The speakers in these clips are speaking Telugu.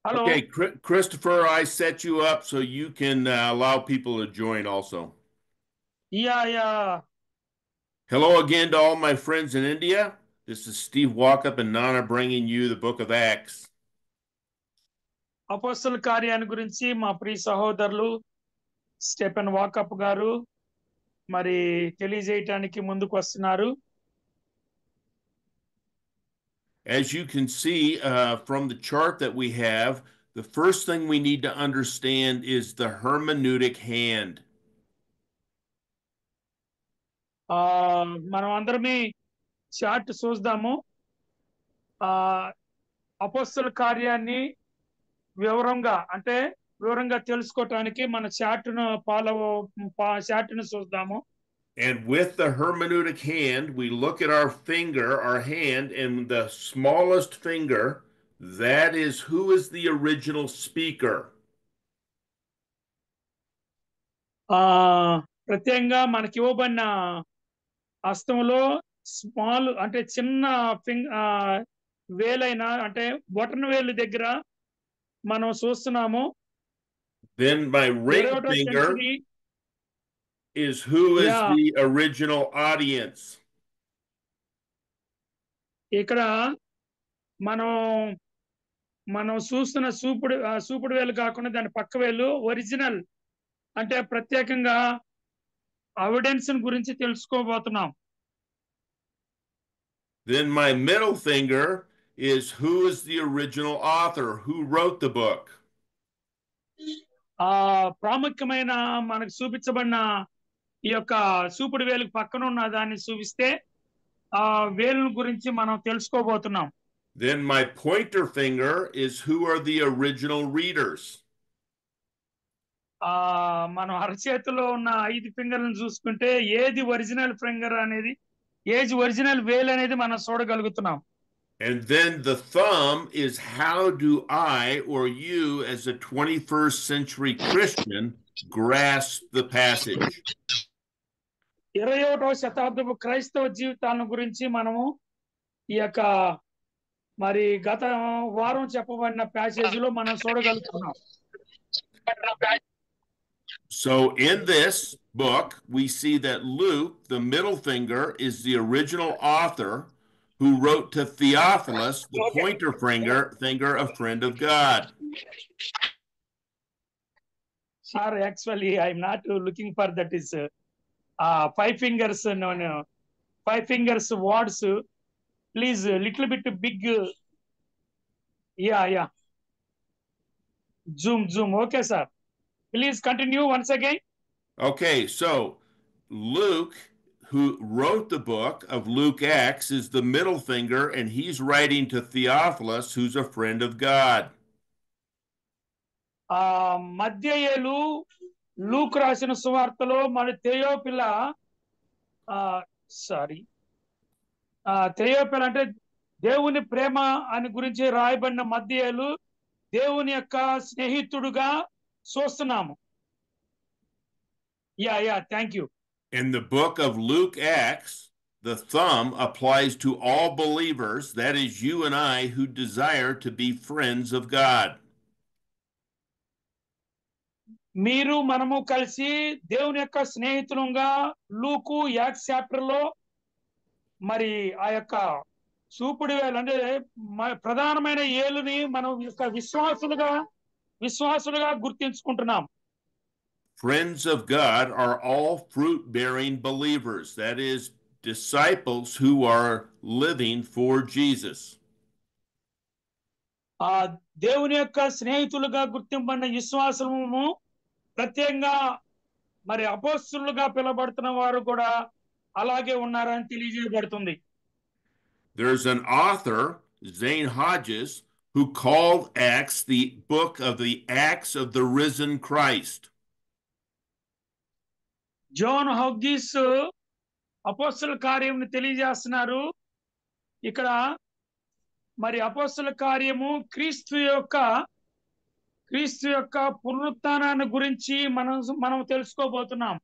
Hello. Okay, Christopher, I set you up so you can allow people to join also. Yeah, yeah. Hello again to all my friends in India. This is Steve Walkup and Nana bringing you the book of Acts. అపోస్తల కార్యాన్ని గురించి మా ప్రియ సహోదరులు స్టెఫెన్ వాకప్ గారు మరి తెలియజేయటానికి ముందుకు వస్తున్నారు. As you can see from the chart that we have, the first thing we need to understand is the hermeneutic hand. ఆ మనం అందరమే చార్ట్ చూద్దాము. ఆ అపోస్తల కార్యాన్ని వివరంగా తెలుసుకోవటానికి మన చార్ట్ను చూద్దాము. And with the hermeneutic hand, we look at our hand, and the smallest finger, that is who is the original speaker. ఆ ప్రత్యేకంగా మనకి ఇవ్వబడిన హస్తంలో స్మాల్ అంటే చిన్న వేలైన అంటే బొటన వేలు దగ్గర మనం చూస్తున్నాము. Then my ring 21వ finger century is who is yeah the original audience. ఇక్కడ మనం మనం చూస్తున్న చూపుడు వేలు కాకుండా దాని పక్క వేలు ఒరిజినల్ అంటే ప్రత్యేకంగా ఎవిడెన్స్ గురించి తెలుసుకోబోతున్నాం. Then my middle finger is who is the original author, who wrote the book. ఆ ప్రాముఖ్యమైన మనకు చూపించబడిన ఈ యొక్క చూపుడు వేలుకు పక్కన ఉన్న దాన్ని చూపిస్తే ఆ వేలు గురించి మనం తెలుసుకోబోతున్నాం. Then my pointer finger is who are the original readers. ఆ మనం అరచేతిలో ఉన్న 5 ఫింగర్లను చూసుకుంటే ఏది ఒరిజినల్ ఫింగర్ అనేది ఒరిజినల్ వేల్ అనేది మనం చూడగలుగుతున్నాం. And then the thumb is how do I or you as a 21st century Christian grasp the passage. 21వ శతాబ్దపు క్రైస్తవ జీవితాలను గురించి మనము ఈ యొక్క మరి గత వారం చెప్పబడిన ప్యాసేజీలో మనం చూడగలుగుతున్నాం. So in this book, we see that Luke, the middle finger, is the original author who wrote to Theophilus, the pointer finger, a friend of God. Sir, actually, I'm not looking for that is 5 fingers, no. 5 fingers words, please, a little bit big. Yeah. Zoom. Okay, sir. Please continue once again. Okay, so Luke, who wrote the book of Luke Acts, is the middle finger, and he's writing to Theophilus, who's a friend of God. మధ్యయేలు లూక్ రాసిన సువార్తలో మన థెయోపిల థెయోపిల అంటే దేవుని ప్రేమ అని గురించి రాయబడిన మధ్యయేలు దేవుని యొక్క స్నేహితుడుగా చూస్తున్నాము. Yeah thank you. In the book of Luke Acts, the thumb applies to all believers, that is you and I, who desire to be friends of God. మీరు మనము కలిసి దేవుని యొక్క స్నేహితులుగా లూకు యాక్ట్స్ చాప్టర్ లో మరి ఆ యొక్క చూపుడు వేలు అంటే ప్రధానమైన ఏలుని మనం యొక్క విశ్వాసులుగా గుర్తించుకుంటున్నాం. Friends of God are all fruit-bearing believers, that is, disciples who are living for Jesus. ఆ దేవుని యొక్క స్నేహితులుగా గుర్తింపబడిన విశ్వాసము ప్రత్యేకంగా మరి అపోస్తలుగా పిలువబడుతున్న వారు కూడా అలాగే ఉన్నారని తెలియజేయబడుతుంది. There's an author, Zane Hodges, who called Acts the book of the Acts of the risen Christ. John హౌగిస్ అపోస్తల కార్యం తెలియజేస్తున్నారు. ఇక్కడ మరి అపోస్తల కార్యము క్రీస్తు యొక్క పునరుత్థానాన్ని గురించి మనం తెలుసుకోబోతున్నాం.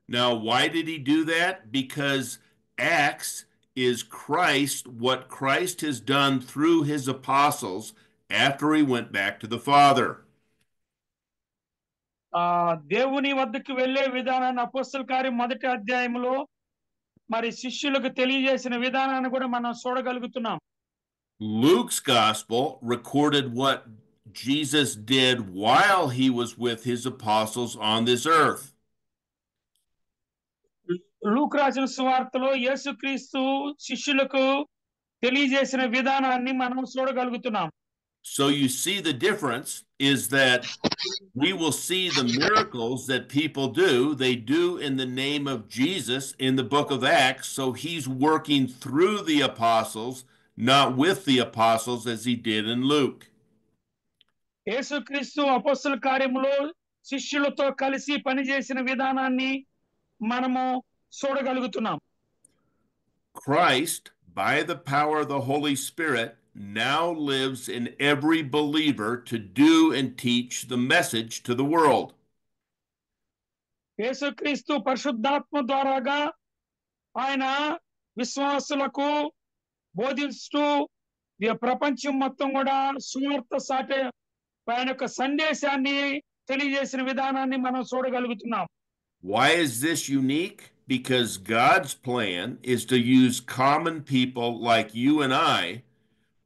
Now, why did he do that? Because Acts is Christ, what Christ has done through his apostles, after he went back to the Father. దేవుని వద్దకు వెళ్ళే విధానాన్ని అపోస్తల కార్యం 1వ అధ్యాయంలో మరి శిష్యులకు తెలియజేసిన విధానాన్ని కూడా మనం చూడగలుగుతున్నాం. Luke's gospel recorded what Jesus did while he was with his apostles on this earth. లూకు రాసిన సువార్తలో యేసుక్రీస్తు శిష్యులకు తెలియజేసిన విధానాన్ని మనం చూడగలుగుతున్నాం. So you see the difference is that we will see the miracles that people do. They do in the name of Jesus in the book of Acts. So he's working through the apostles, not with the apostles as he did in Luke. యేసుక్రీస్తు అపోస్తల కార్యములో శిష్యులతో కలిసి పనిచేసిన విధానాన్ని మనము చూడగలుగుతున్నాం. Christ, by the power of the Holy Spirit, now lives in every believer to do and teach the message to the world. యేసుక్రీస్తు పరిశుద్ధాత్మ ద్వారాగా ఆయన విశ్వాసులకు బోధిస్తూ ప్రపంచం మొత్తం కూడా సువార్త సాటే ఆయన యొక్క సందేశాన్ని తెలియజేసిన విధానాన్ని మనం చూడగలుగుతున్నాం. Why is this unique? Because God's plan is to use common people like you and I,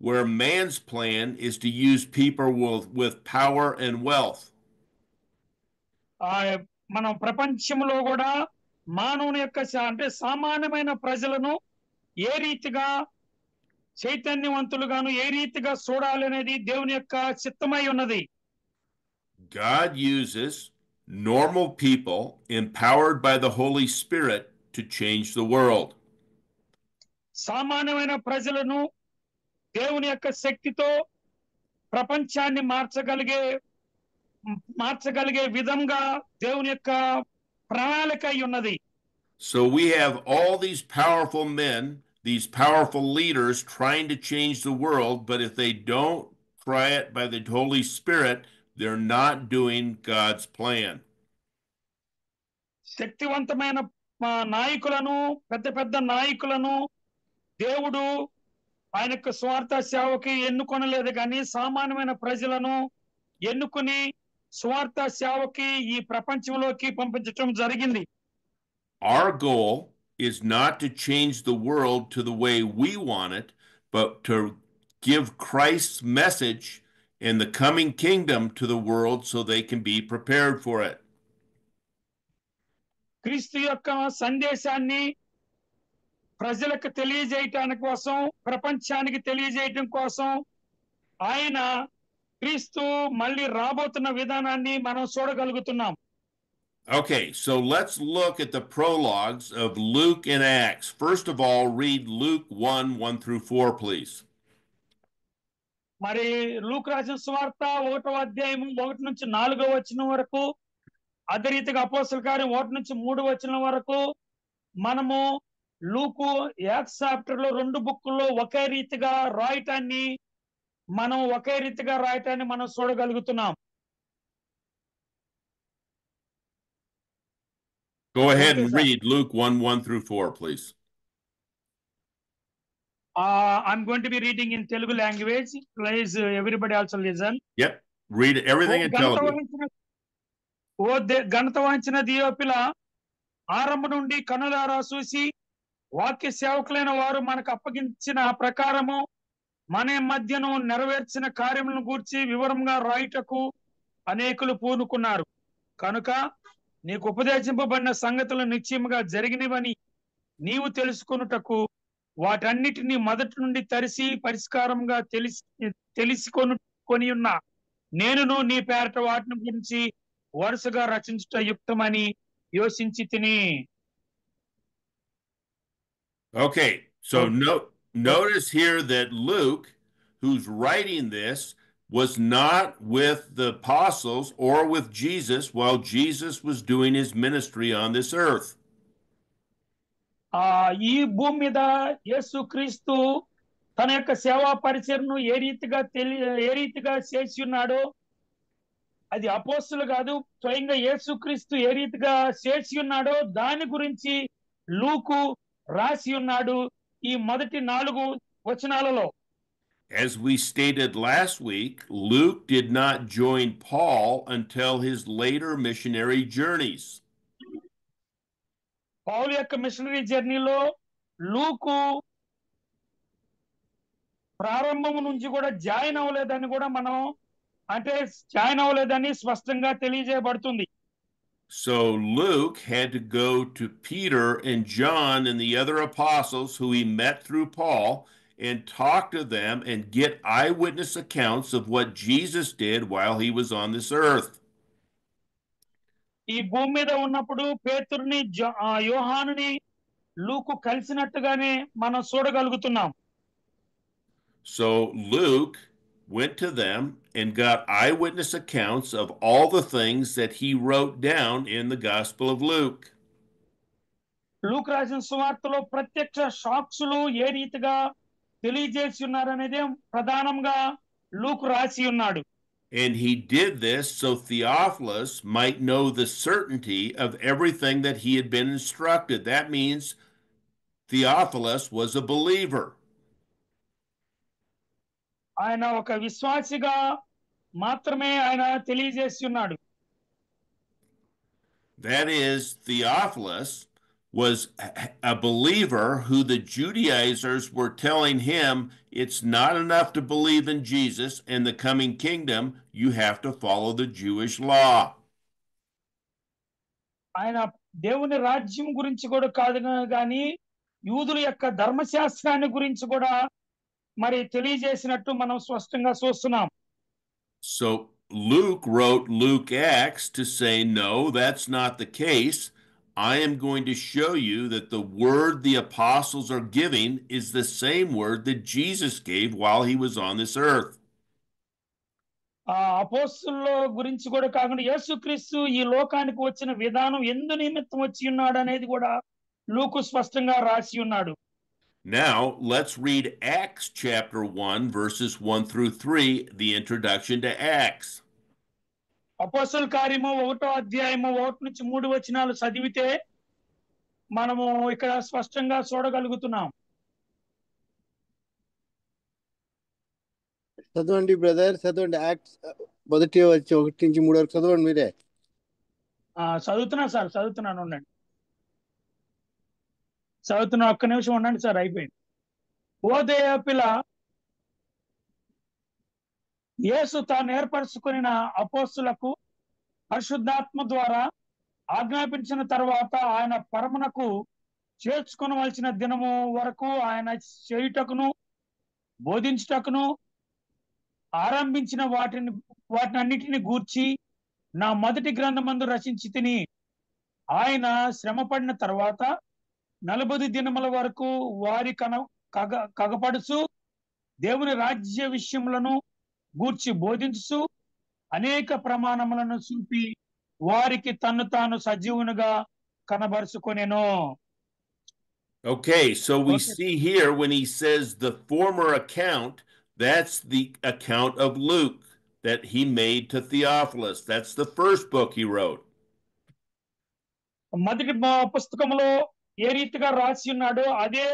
where man's plan is to use people with power and wealth. మనం ప్రపంచంలో కూడా మానవుని యొక్క అంటే సామాన్యమైన ప్రజలను ఏ రీతిగా చైతన్యవంతులుగాను ఏ రీతిగా చూడాలి అనేది దేవుని యొక్క చిత్తమై ఉన్నది. God uses normal people empowered by the Holy Spirit to change the world. సామాన్యమైన ప్రజలను దేవుని యొక్క శక్తితో ప్రపంచాన్ని మార్చగలిగే విధంగా దేవుని యొక్క ప్రణాళిక అయి ఉన్నది. So we have all these powerful men, these powerful leaders trying to change the world, but if they don't try it by the Holy Spirit, they're not doing God's plan. శక్తివంతమైన నాయకులను పెద్ద నాయకులను దేవుడు ఆయన యొక్క స్వార్థ సేవకి ఎన్నుకొనలేదు కానీ సామాన్యమైన ప్రజలను ఎన్నుకొని స్వార్థ సేవకి ఈ ప్రపంచంలోకి పంపించడం జరిగింది. Our goal is not to change the world to the way we want it, but to give Christ's message and the coming kingdom to the world so they can be prepared for it. క్రీస్తు యొక్క సందేశాన్ని ప్రజలకు తెలియజేయటానికి కోసం ప్రపంచానికి తెలియజేయటం కోసం ఆయన క్రీస్తు మళ్ళీ రాబోతున్న విధానాన్ని మనం చూడగలుగుతున్నాం. Okay, so let's look at the prologues of Luke and Acts. First of all, read Luke 1:1-4, please. మరి లూకా రాసిన సువార్త 1వ అధ్యాయం 1 నుంచి 4వ వచనం వరకు అదే రీతిగా అపోస్తల కార్యం 1 నుంచి 3వ వచనం వరకు మనము లూకు యాక్ట్స్ చాప్టర్ లో 2 బుక్కుల్లో ఒకే రీతిగా రాయటాన్ని మనం చూడగలుగుతున్నాం. Go ahead and read Luke 1:1-4, please. I'm going to be reading in Telugu language. Please, everybody also listen. Yep, read everything in Telugu. ఘనత వహించిన దియోపిల ఆరంభం నుండి కనులారా చూసి వాక్య సేవకులైన వారు మనకు అప్పగించిన ప్రకారము మన మధ్యను నెరవేర్చిన కార్యములను గూర్చి వివరంగా రాయుటకు అనేకులు పూనుకున్నారు. కనుక నీకు ఉపదేశింపబడిన సంగతులు నిశ్చయముగా జరిగినవని నీవు తెలుసుకొనుటకు వాటన్నిటిని మొదటి నుండి తరిసి పరిష్కారంగా కొని ఉన్న నేనును నీ పేరట వాటిని గురించి వరుసగా రచించుట యుక్తమని యోచించి తిని. Okay, so notice here that Luke, who's writing this, was not with the apostles or with Jesus while Jesus was doing his ministry on this earth. ఈ భూమి మీద యేసుక్రీస్తు తన యొక్క సేవా పరిచర్ను ఏ రీతిగా చేసి ఉన్నాడో అది అపోస్తులు కాదు, స్వయంగా యేసుక్రీస్తు ఏ రీతిగా చేసి ఉన్నాడో దాని గురించి లూకు రాసి ఉన్నాడు ఈ మొదటి 4 వచనాలలో. As we stated last week, Luke did not join Paul until his later missionary journeys. పౌలు యొక్క మిషనరీ జర్నీలో లూకు ప్రారంభం నుంచి కూడా జాయిన్ అవ్వలేదని కూడా మనం జాయిన్ అవ్వలేదని స్పష్టంగా తెలియజేయబడుతుంది. So Luke had to go to Peter and John and the other apostles who he met through Paul and talk to them and get eyewitness accounts of what Jesus did while he was on this earth. ఈ భూమి మీద ఉన్నప్పుడు పేతురుని యోహానుని లూకు కలిసినట్టుగానే మనం చూడగలుగుతున్నాం. So Luke went to them and got eyewitness accounts of all the things that he wrote down in the Gospel of Luke. లూకు రాసిన సువార్తలో ప్రత్యక్ష సాక్షులు ఏ రీతిగా తెలియజేసి ఉన్నారనేదే ప్రధానంగా లూకు రాసి ఉన్నాడు. And he did this so Theophilus might know the certainty of everything that he had been instructed. That means Theophilus was a believer. ఆయన ఒక విశ్వాసిగా మాత్రమే ఆయన తెలియజేసి ఉన్నాడు. That is, Theophilus was a believer who the Judaizers were telling him it's not enough to believe in Jesus and the coming kingdom, you have to follow the Jewish law. ఆయన దేవుని రాజ్యం గురించి కూడా కాదు కానీ యూదుల యొక్క ధర్మశాస్త్రాన్ని గురించి కూడా మరి తెలియజేసినట్టు మనం స్పష్టంగా చూస్తున్నాం. So Luke wrote Luke Acts to say, no, that's not the case. I am going to show you that the word the apostles are giving is the same word that Jesus gave while he was on this earth. అపోస్తుల గురించి కూడా కాకుండా యేసుక్రీస్తు ఈ లోకానికి వచ్చిన విధానం ఎందు నిమిత్తం వచ్చి ఉన్నాడు అనేది కూడా లూకు స్పష్టంగా రాసి ఉన్నాడు. Now, let's read Acts chapter 1, verses 1 through 3, the introduction to Acts. అపోస్తల కార్యము 1వ అధ్యాయము 1 నుంచి 3 వచనాలు చదివితే మనము ఇక్కడ స్పష్టంగా చూడగలుగుతున్నాం. చదవండి బ్రదర్, చదవండి. యాక్ట్స్ 1 నుంచి 3 వరకు చదవండి మీరే. చదువుతున్నా సార్, చదువుతున్నాను, ఉండండి. చదువుతున్నా, ఒక్క నిమిషం ఉండండి సార్, అయిపోయింది. ఓ దేయపిల యేసు తాను ఏర్పరచుకున్న అపోస్తులకు పరిశుద్ధాత్మ ద్వారా ఆజ్ఞాపించిన తర్వాత ఆయన పరమునకు చేర్చుకొనవలసిన దినము వరకు ఆయన చేయుటకును బోధించుటకును ఆరంభించిన వాటినన్నిటిని గూర్చి నా మొదటి గ్రంథమందు రచించి తిని, ఆయన శ్రమపడిన తర్వాత 40 దినముల వరకు వారి కగపడుచు దేవుని రాజ్య విషయములను గూర్చి బోధించు అనేక ప్రమాణములను చూపి వారికి తన్ను తాను సజీవునిగా కనబరుచుకొనెను. Okay, so we see here when he says the former account, that's the account of Luke that he made to Theophilus. That's the first book he wrote. మొదటి పుస్తకంలో ఏ రీతిగా రాసి ఉన్నాడో అదే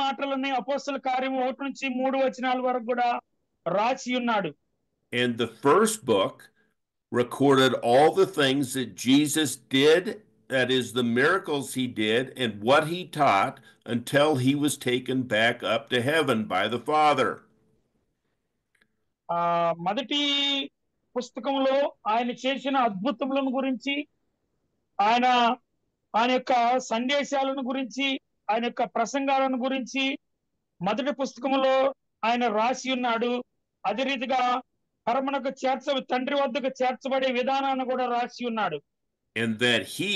మాటలని అపోస్తల కార్యము 1 నుంచి 3 వచనాల వరకు కూడా రాసి ఉన్నాడు. And the first book recorded all the things that Jesus did, that is the miracles he did and what he taught until he was taken back up to heaven by the Father. మొదటి పుస్తకంలో ఆయన చేసిన అద్భుతములను గురించి, ఆయన యొక్క సందేశాలను గురించి, ఆయన యొక్క ప్రసంగాలను గురించి మొదటి పుస్తకంలో ఆయన రాసి ఉన్నాడు. అదే రీతిగా పరమునకు తండ్రి వద్దకు చేర్చబడే విధానాన్ని కూడా రాసి ఉన్నాడు. And that he,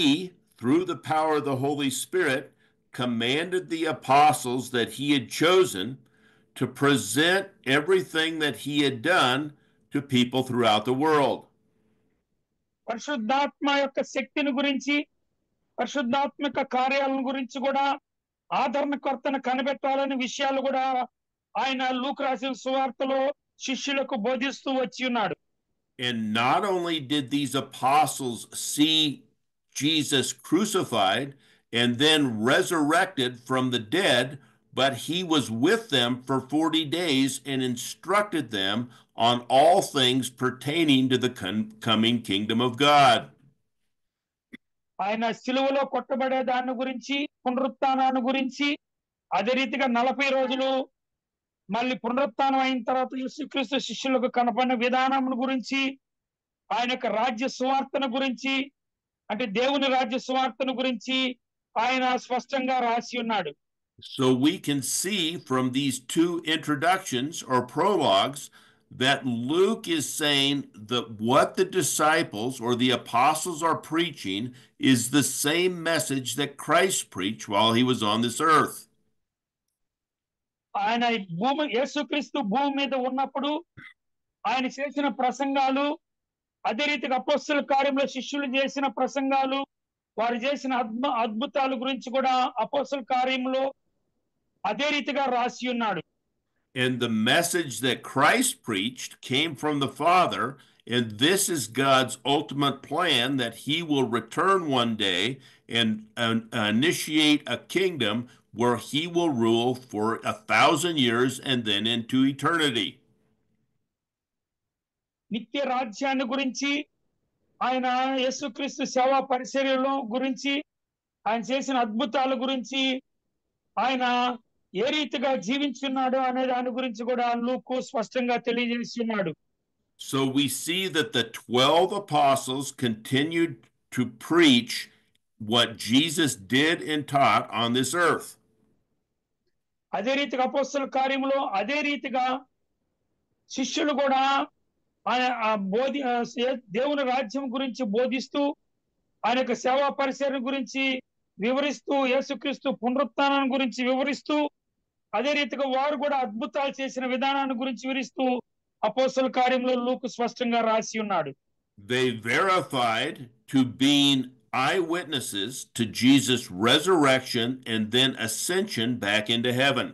through the power of the Holy Spirit, commanded the apostles that he had chosen to present everything that he had done to people throughout the world. పరిశుద్ధాత్మ యొక్క శక్తిని గురించి, పరిశుద్ధాత్మక కార్యాలను గురించి కూడా ఆదరణకర్తను కనిపెట్టాలనే విషయాలు కూడా ఆయన లూకు రాసిన సువార్తలో శిష్యులకు బోధిస్తూ వచ్చి ఉన్నాడు. And not only did these apostles see Jesus crucified and then resurrected from the dead, but he was with them for 40 days and instructed them on all things pertaining to the coming kingdom of God. ఆయన సిలువలో కొట్టబడే దాని గురించి, పునరుత్థానాన్ని గురించి, అదే రీతిగా 40 రోజులు మళ్ళీ పునరుత్థానం అయిన తర్వాత యేసుక్రీస్తు శిష్యులకు కనపడిన విధానం గురించి, ఆయన యొక్క రాజ్య సువార్తను గురించి, అంటే దేవుని రాజ్య సువార్తను గురించి ఆయన స్పష్టంగా రాసి ఉన్నాడు. So we can see from these two introductions or prologues that Luke is saying that what the disciples or the apostles are preaching is the same message that Christ preached while he was on this earth. ఆయన యేసుక్రీస్తు భూమి మీద ఉన్నప్పుడు ఆయన చేసిన ప్రసంగాలు, అదే రీతిగా అపోస్తలుల కార్యంలో శిష్యులు చేసిన ప్రసంగాలు, వారు చేసిన అద్భుతాల గురించి కూడా అపోస్తలుల కార్యంలో అదే రీతిగా రాసి ఉన్నాడు. And the message that Christ preached came from the Father, and this is God's ultimate plan, that he will return one day and initiate a kingdom where he will rule for 1,000 years and then into eternity. నిత్య రాజ్యాన్ని గురించి, ఆయన యేసుక్రీస్తు సేవా పరిచర్యల గురించి, ఆయన చేసిన అద్భుతాల గురించి, ఆయన ఏ రీతిగా జీవించున్నాడు అనే దాని గురించి కూడా లూకు స్పష్టంగా తెలియజేస్తున్నాడు. So we see that the 12 apostles continued to preach what Jesus did and taught on this earth. అదే రీతిగా అపోస్తలుల కార్యములో అదే రీతిగా శిష్యులు కూడా దేవుని రాజ్యం గురించి బోధిస్తూ, ఆయన యొక్క సేవా పరిచర్య గురించి వివరిస్తూ, యేసుక్రీస్తు పునరుత్థానం గురించి వివరిస్తూ, అదే రీతిగా వారు కూడా అద్భుతాలు చేసిన విధానాన్ని గురించి వివరిస్తూ అపోస్తలుల కార్యంలో లూకు స్పష్టంగా రాసి ఉన్నాడు. They verified to being eyewitnesses to Jesus' resurrection and then ascension back into heaven.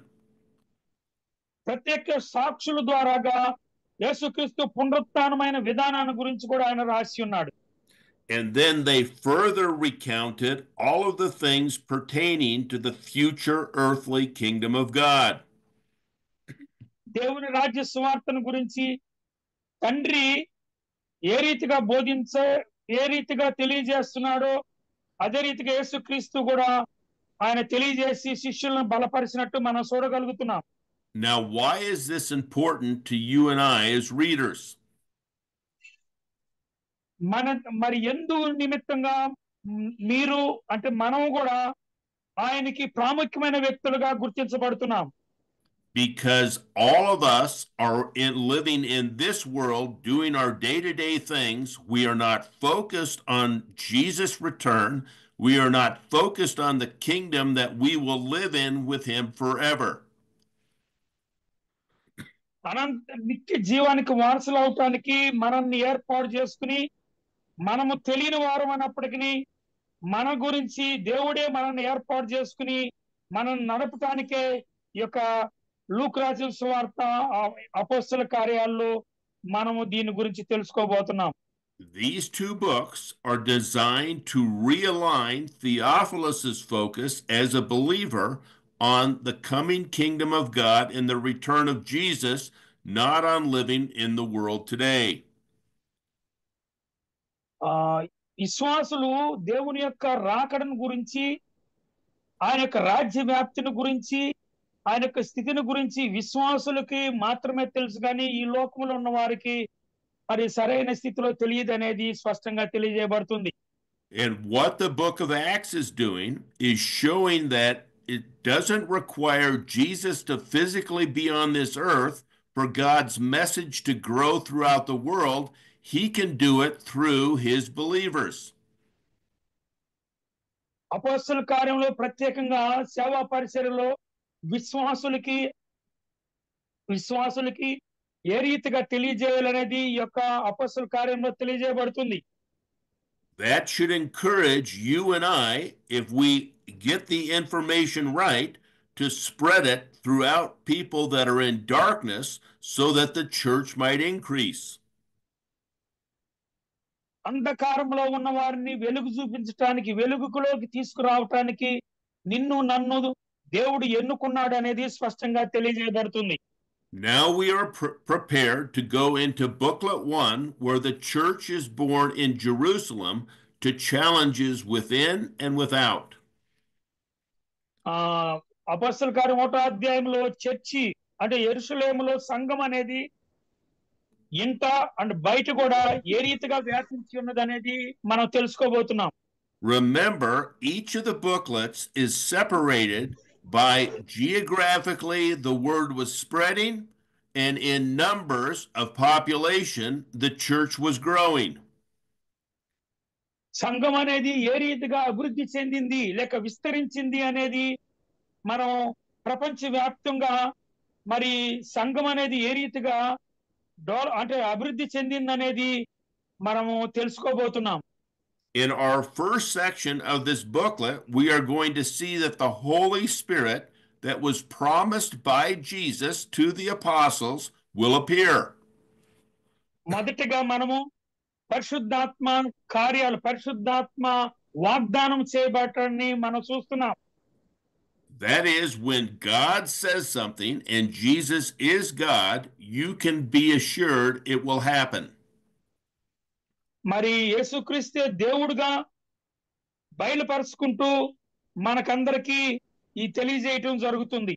ప్రత్యేక సాక్షుల ద్వారాగా యేసుక్రీస్తు పునరుత్థానమైన విధానాన్ని గురించి కూడా ఆయన రాసి ఉన్నాడు. And then they further recounted all of the things pertaining to the future earthly kingdom of God. దేవుని రాజ్య సువార్తను గురించి తండ్రి ఏ రీతిగా ఏ రీతిగా తెలియజేస్తున్నాడో అదే రీతిగా యేసుక్రీస్తు కూడా ఆయన తెలియజేసి శిష్యులను బలపరిచినట్టు మనం చూడగలుగుతున్నాం. Now, why is this important to you and I as readers? మరి ఎందు నిమిత్తంగా మీరు అంటే మనం కూడా ఆయనకి ప్రాముఖ్యమైన వ్యక్తులుగా గుర్తించబడుతున్నాం. Because all of us are living in this world, doing our day-to-day things. We are not focused on Jesus' return. We are not focused on the kingdom that we will live in with him forever. నిత్య జీవానికి వారసులు అవటానికి మనల్ని ఏర్పాటు చేసుకుని, మనము తెలియని వారం అన్నప్పటికీ మన గురించి దేవుడే మనల్ని ఏర్పాటు చేసుకుని మనం నడపటానికే ఈ యొక్క లూకు రాసిన సువార్త, అపోస్తలుల కార్యాల్లో మనము దీని గురించి తెలుసుకోబోతున్నాం. These two books are designed to realign Theophilus's focus as a believer on the coming kingdom of God and the return of Jesus, not on living in the world today. విశ్వాసులు దేవుని యొక్క రాకడను గురించి, ఆయన యొక్క రాజ్య వ్యాప్తిని గురించి, ఆయన యొక్క స్థితిని గురించి విశ్వాసులకి మాత్రమే తెలుసు, కానీ ఈ లోకంలో ఉన్న వారికి మరి సరైన స్థితిలో తెలియదు అనేది స్పష్టంగా తెలియజేయబడుతుంది. And what the book of Acts is doing is showing that it doesn't require Jesus to physically be on this earth for God's message to grow throughout the world. He can do it through his believers. అపోస్తలుల కార్యంలో ప్రత్యేకంగా సేవా పరిచర్యలో విశ్వాసులకి ఏ రీతిగా తెలియజేయాలనేది ఈ యొక్క అపోస్తలుల కార్యంలో తెలియజేయబడుతుంది. That should encourage you and I, if we get the information right, to spread it throughout people that are in darkness so that the church might increase. అంధకారంలో ఉన్న వారిని వెలుగు చూపించడానికి, వెలుగులోకి తీసుకురావటానికి నిన్ను నన్ను దేవుడు ఎన్నుకున్నాడు అనేది స్పష్టంగా తెలియజేయబడుతుంది. Now we are prepared to go into booklet 1, where the church is born in Jerusalem to challenges within and without. అపొస్తలుల కార్యం 1వ అధ్యాయంలో చర్చి అంటే యెరూషలేములో సంఘం అనేది ఇంట అండ్ బయట కూడా ఏ రీతిగా వ్యాపించి ఉన్నది అనేది మనం తెలుసుకోబోతున్నాం. Remember, each of the booklets is separated by geographically the word was spreading, and in numbers of population the church was growing. సంఘం అనేది ఏ రీతిగా అభివృద్ధి చెందింది లేక విస్తరించింది అనేది మనం ప్రపంచవ్యాప్తంగా మరి సంఘం అనేది ఏ రీతిగా అంటే అభివృద్ధి చెందింది అనేది మనము తెలుసుకోబోతున్నాం. In our first section of this booklet, we are going to see that the Holy Spirit that was promised by Jesus to the apostles will appear. మొదటిగా మనము పరిశుద్ధాత్మ కార్యాలు పరిశుద్ధాత్మ వాగ్దానం చేయబడటాన్ని మనం చూస్తున్నాం. That is, when God says something and Jesus is God, you can be assured it will happen. మరి యేసుక్రీస్తే దేవుడుగా బయలుపరుచుకుంటూ మనకందరికీ ఈ తెలియజేయటం జరుగుతుంది.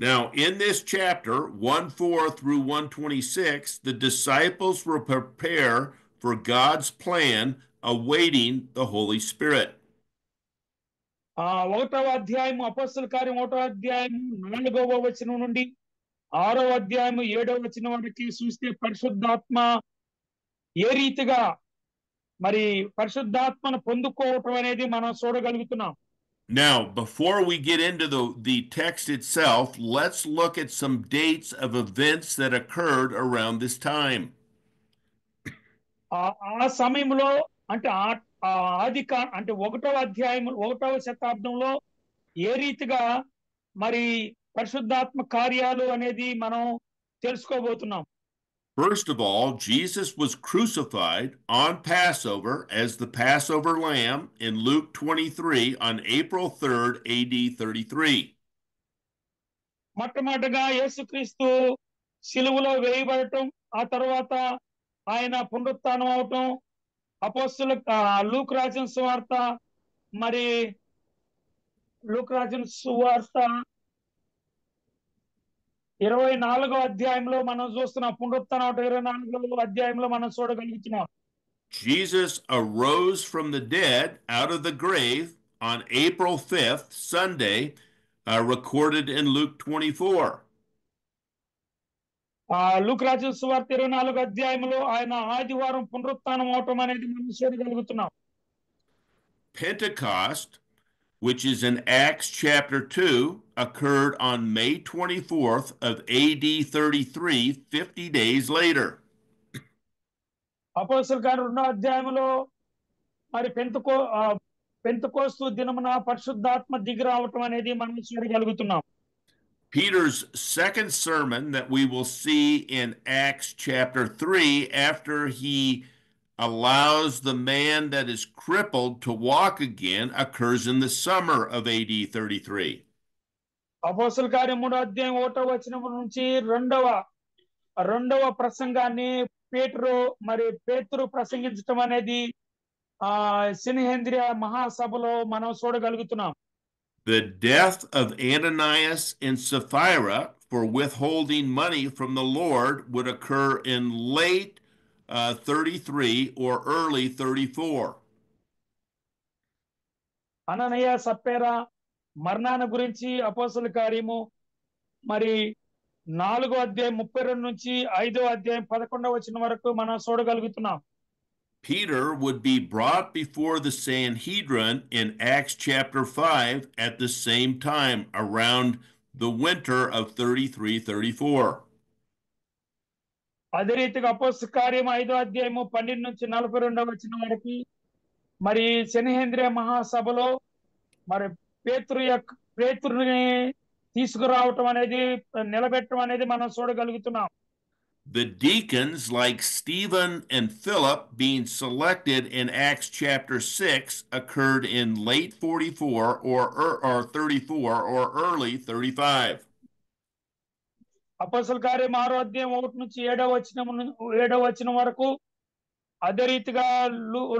Now, in this chapter 1:4 through 1:26, the disciples will prepare for God's plan, awaiting the Holy Spirit. 1వ అధ్యాయం అపొస్తలుల కార్యం 1వ అధ్యాయం 4వ వచనం నుండి 6వ అధ్యాయం 7వ వచనం వరకు చూస్తే పరిశుద్ధాత్మ ఏ రీతిగా మరి పరిశుద్ధాత్మను పొందుకోవటం అనేది మనం చూడగలుగుతున్నాం. Now, before we get into the text itself, let's look at some dates of events that occurred around this time. ఆ సమయంలో అంటే అంటే 1వ అధ్యాయం 1వ శతాబ్దంలో ఏ రీతిగా మరి పరిశుద్ధాత్మ కార్యాలు అనేది మనం తెలుసుకోబోతున్నాం. First of all, Jesus was crucified on Passover as the Passover lamb in Luke 23 on April 3rd, AD 33. మొట్టమొదటిగా యేసుక్రీస్తు శిలువలో వేయబడటం ఆ తర్వాత ఆయన పునరుత్థానం అవటం అపొస్తలుల లూక్ రాసిన సువార్త 24వ అధ్యాయంలో మనం చూస్తున్నాం. పునరుత్థానం 24వ అధ్యాయంలో మనం చూడగలుగుతున్నాం. Jesus arose from the dead out of the grave on April 5th, Sunday, recorded in Luke 24. Luke రాసిన సువార్త 24వ అధ్యాయంలో ఆయన ఆదివారం పునరుత్థానం అవటం అనేది మనం చూడగలుగుతున్నాం. Pentecost, which is in Acts chapter 2, occurred on May 24th of AD 33, 50 days later. అపొస్తలుల కార్యం 2వ అధ్యాయంలో మరి పెంతెకోస్తు దినమున పరిశుద్ధాత్మ దిగి రావటం అనేది మనం చూడగలుగుతున్నాం. Peter's second sermon that we will see in Acts chapter 3, after he allows the man that is crippled to walk again, occurs in the summer of AD 33. అపొస్తలుల కార్యం 3వ అధ్యాయం 1వ వచనం నుంచి రెండవ ప్రసంగాన్ని పేతురు ప్రసంగించడం అనేది సినహేంద్రియ మహాసభలో మనం చూడగలుగుతున్నాం. The death of Ananias and Sapphira for withholding money from the Lord would occur in late 33 or early 34. అననీయ సప్పేరా మరణాన గురించి అపొస్తలుల కార్యము 4వ అధ్యాయం 32 నుంచి 5వ అధ్యాయం 11వ వచనం వరకు మనం చూడగలుగుతున్నాం. Peter would be brought before the Sanhedrin in Acts chapter 5 at the same time, around the winter of 33-34. అదే రీతిగా అపొస్తలుల కార్యం 5వ అధ్యాయము 12 నుంచి 42వ వచనం వరకు సెనహేంద్రియ మహాసభలో పేతురుని తీసుకురావటం అనేది నిలబెట్టడం అనేది మనం చూడగలుగుతున్నాం. The deacons, like Stephen and Philip, being selected in Acts chapter 6, occurred in late 44 or 34 or early 35. అపోస్తల కార్యం 6వ అధ్యాయం 1 నుంచి 7వ వచనం వరకు, అదే రీతిగా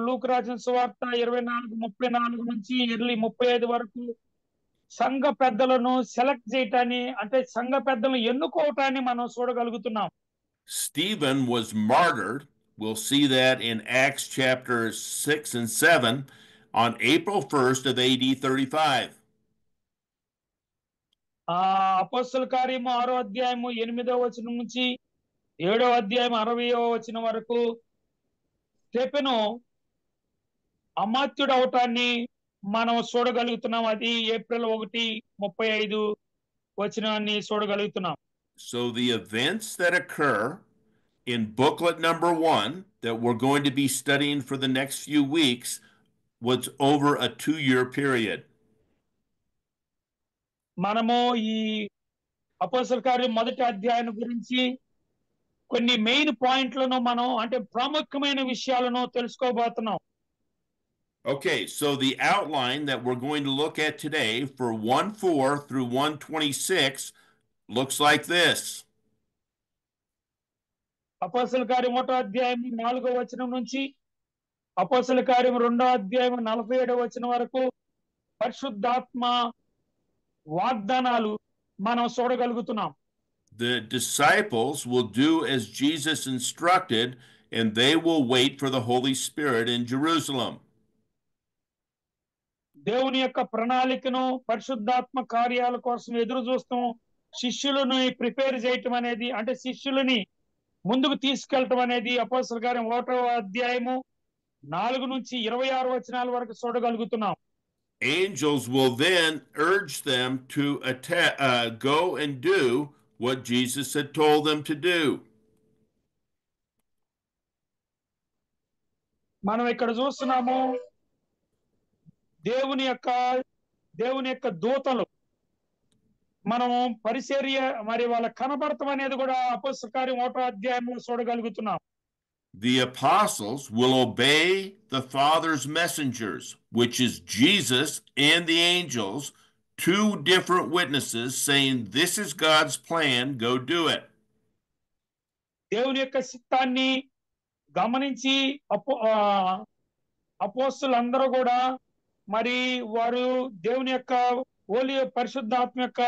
లూకు రాసిన సువార్త 24:34 నుంచి ఎర్లీ 35 వరకు సంఘ పెద్దలను సెలెక్ట్ చేయటాన్ని, అంటే సంఘ పెద్దలను ఎన్నుకోవటాన్ని మనం చూడగలుగుతున్నాం. Stephen was martyred. We'll see that in Acts chapter 6 and 7 on April 1st of AD 35. అపోస్తల కార్యము 6వ అధ్యాయము 8వ వచనం నుంచి 7వ అధ్యాయం 60వ వచనం వరకు స్టెఫెను అమాత్యుడు అవటాన్ని మనం చూడగలుగుతున్నాం. అది ఏప్రిల్ 1:35 వచనాన్ని చూడగలుగుతున్నాం. So the events that occur in booklet number 1 that we're going to be studying for the next few weeks was over a 2-year period. మనము ఈ అపోస్తల కార్యం మొదటి అధ్యాయం గురించి కొన్ని మెయిన్ పాయింట్లను మనం, అంటే ప్రాముఖ్యమైన విషయాలను తెలుసుకోబోతున్నాం. Okay, so the outline that we're going to look at today for 1:4 through 1:26 looks like this. అపోస్తల కార్యం 1వ అధ్యాయం 4వ వచనం నుంచి అపోస్తల కార్యం 2వ అధ్యాయం 47వ వచనం వరకు పరిశుద్ధాత్మ వాగ్దానాలు మనం చూడగలుగుతున్నాం. The disciples will do as Jesus instructed, and they will wait for the Holy Spirit in Jerusalem. దేవుని యొక్క ప్రణాళికను, పరిశుద్ధాత్మ కార్యాల కోసం ఎదురు చూస్తాం. శిష్యులను ప్రిపేర్ చేయటం అనేది, అంటే శిష్యులని ముందుకు తీసుకెళ్ళటం అనేది అపోస్తల కార్యం 1వ అధ్యాయము 4 నుంచి 26 వచనాల వరకు చూడగలుగుతున్నాం. Angels will then urge them to go and do what Jesus had told them to do. మనం ఇక్కడ చూస్తున్నాము దేవుని యొక్క దూతలు మనం పరిచర్య మరి వాళ్ళ కనబడటం అనేది కూడా అపోస్తల కార్యం 1వ అధ్యాయంలో చూడగలుగుతున్నాం. The apostles will obey the Father's messengers, which is Jesus and the angels, 2 different witnesses saying, "This is God's plan, go do it." దేవుని యొక్క చిత్తాన్ని గమనించి అపోస్తలులందరూ కూడా మరి వారు దేవుని యొక్క పరిశుద్ధాత్మ యొక్క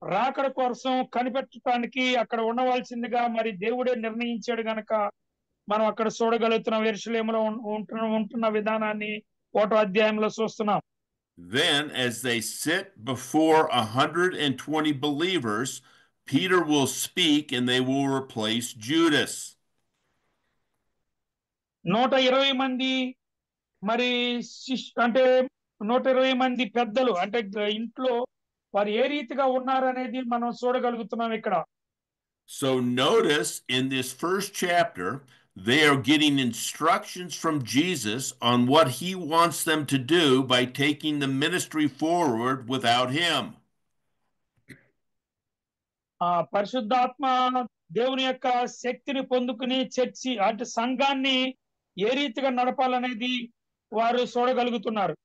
రాకడ కోసం కనిపెట్టడానికి అక్కడ ఉండవలసిందిగా మరి దేవుడే నిర్ణయించాడు గనక మనం అక్కడ చూడగలుగుతున్నాం. యెరూషలేములో ఉంటున్న విధానాన్ని 1వ అధ్యాయంలో చూస్తున్నాం. Then, as they sit before 120 believers, Peter will speak and they will replace Judas. 120 మంది మరి అంటే 120 మంది పెద్దలు, అంటే ఇంట్లో వారు ఏ రీతిగా ఉన్నారనేది మనం చూడగలుగుతున్నాం ఇక్కడ. So notice in this first chapter, they are getting instructions from Jesus on what he wants them to do by taking the ministry forward without him. పరిశుద్ధాత్మ దేవుని యొక్క శక్తిని పొందుకుని చర్చి, అంటే సంఘాన్ని ఏ రీతిగా నడపాలనేది వారు చూడగలుగుతున్నారు.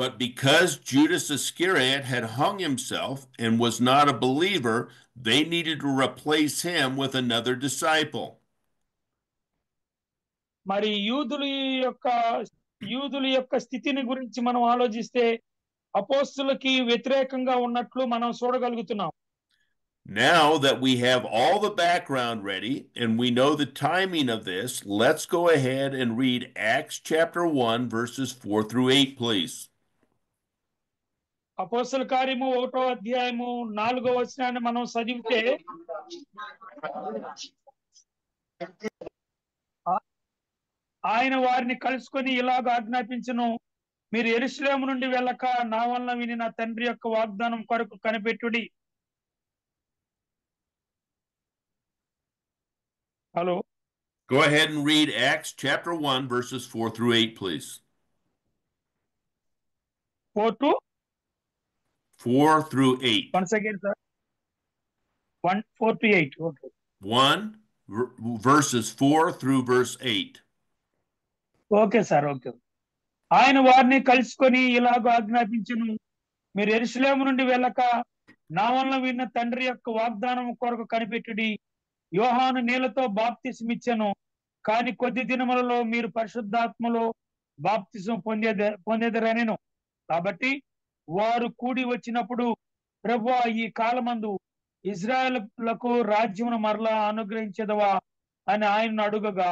But because Judas Iscariot had hung himself and was not a believer, they needed to replace him with another disciple. మరి యూదుల యొక్క స్థితిని గురించి మనం ఆలోచిస్తే అపోస్తులకి వ్యతిరేకంగా ఉన్నట్లు మనం చూడగలుగుతున్నాం. Now that we have all the background ready and we know the timing of this, let's go ahead and read Acts chapter 1 verses 4 through 8, please. అపోస్తల కార్యము 1వ అధ్యాయము 4వ వచనాన్ని మనం చదివితే, ఆయన వారిని కలుసుకొని ఇలాగ ఆజ్ఞాపించును, మీరు యెరూషలేము నుండి వెళ్ళక నా వలన విని నా తండ్రి యొక్క వాగ్దానం కొరకు కనిపెట్టుడి. Hello, Go ahead and read Acts chapter 1 verses 4 through 8, please. 4 through 8. Once again, sir. 4 to 8. Okay. 1, verses 4 through verse 8. Okay sir, okay. ఆయన వారిని కలుసుకొని ఇలాగ ఆజ్ఞాపించును, మీరు యెరూషలేము నుండి వెళ్ళక నా వలన విన్న తండ్రి యొక్క వాగ్దానం కొరకు కనిపెట్టుడి. యోహాను నీళ్లతో బాప్తిస్మిచ్చెను, కానీ కొద్ది దినములలో మీరు పరిశుద్ధాత్మలో బాప్తిసం పొందేదరనెను. కాబట్టి వారు కూడి వచ్చినప్పుడు, ప్రభువా, ఈ కాలమందు ఇజ్రాయేలులకు రాజ్యమును మరలా అనుగ్రహించదవా అని ఆయనను అడుగగా,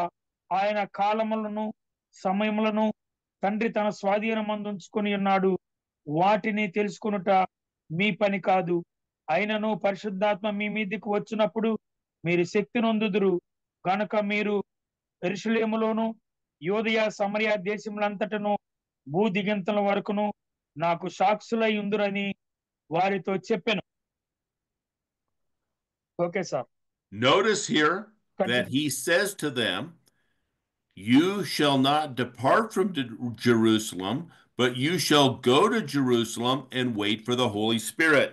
ఆయన కాలములను సమయములను తండ్రి తన స్వాధీనమందు ఉంచుకొని ఉన్నాడు, వాటిని తెలుసుకొనుట మీ పని కాదు. అయినను పరిశుద్ధాత్మ మీ మీదకి వచ్చినప్పుడు మీరు శక్తి నొందుదురు గనుక మీరు యెరూషలేములోను యూదయ సమరయ దేశములంతటను భూదిగంతల వరకును నాకు సాక్షులై ఉందురని వారితో చెప్పెను. Okay sir. Notice here that he says to them, you shall not depart from Jerusalem, but you shall go to Jerusalem and wait for the Holy Spirit.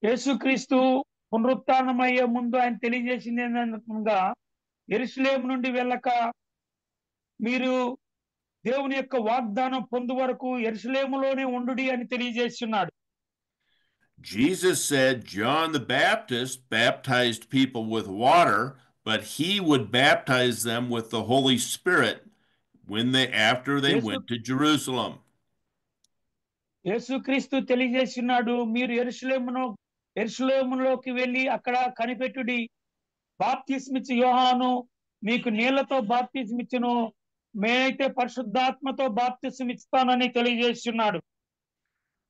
యేసుక్రీస్తు పునరుత్థానమయ్యే ముందు ఆయన తెలియజేసింది ఏంటనగా, యెరూషలేము నుండి వెళ్ళక మీరు దేవుని యొక్క వాగ్దానం పొందు వరకు యెరూషలేములోనే ఉండుడి అని తెలియజేస్తున్నాడు. Jesus said John the Baptist baptized people with water, but he would baptize them with the Holy Spirit after they went to Jerusalem. యేసుక్రీస్తు తెలియజేస్తున్నాడు, మీరు యెరూషలేములోకి వెళ్ళి అక్కడ కనిపెట్టుడి. బాప్తిస్మిచ్చి యోహాను మీకు నీళ్లతో బాప్తిస్మిచ్చును, మేమైతే పరిశుద్ధాత్మతో బాప్తిస్మిస్తానని తెలియజేస్తున్నాడు.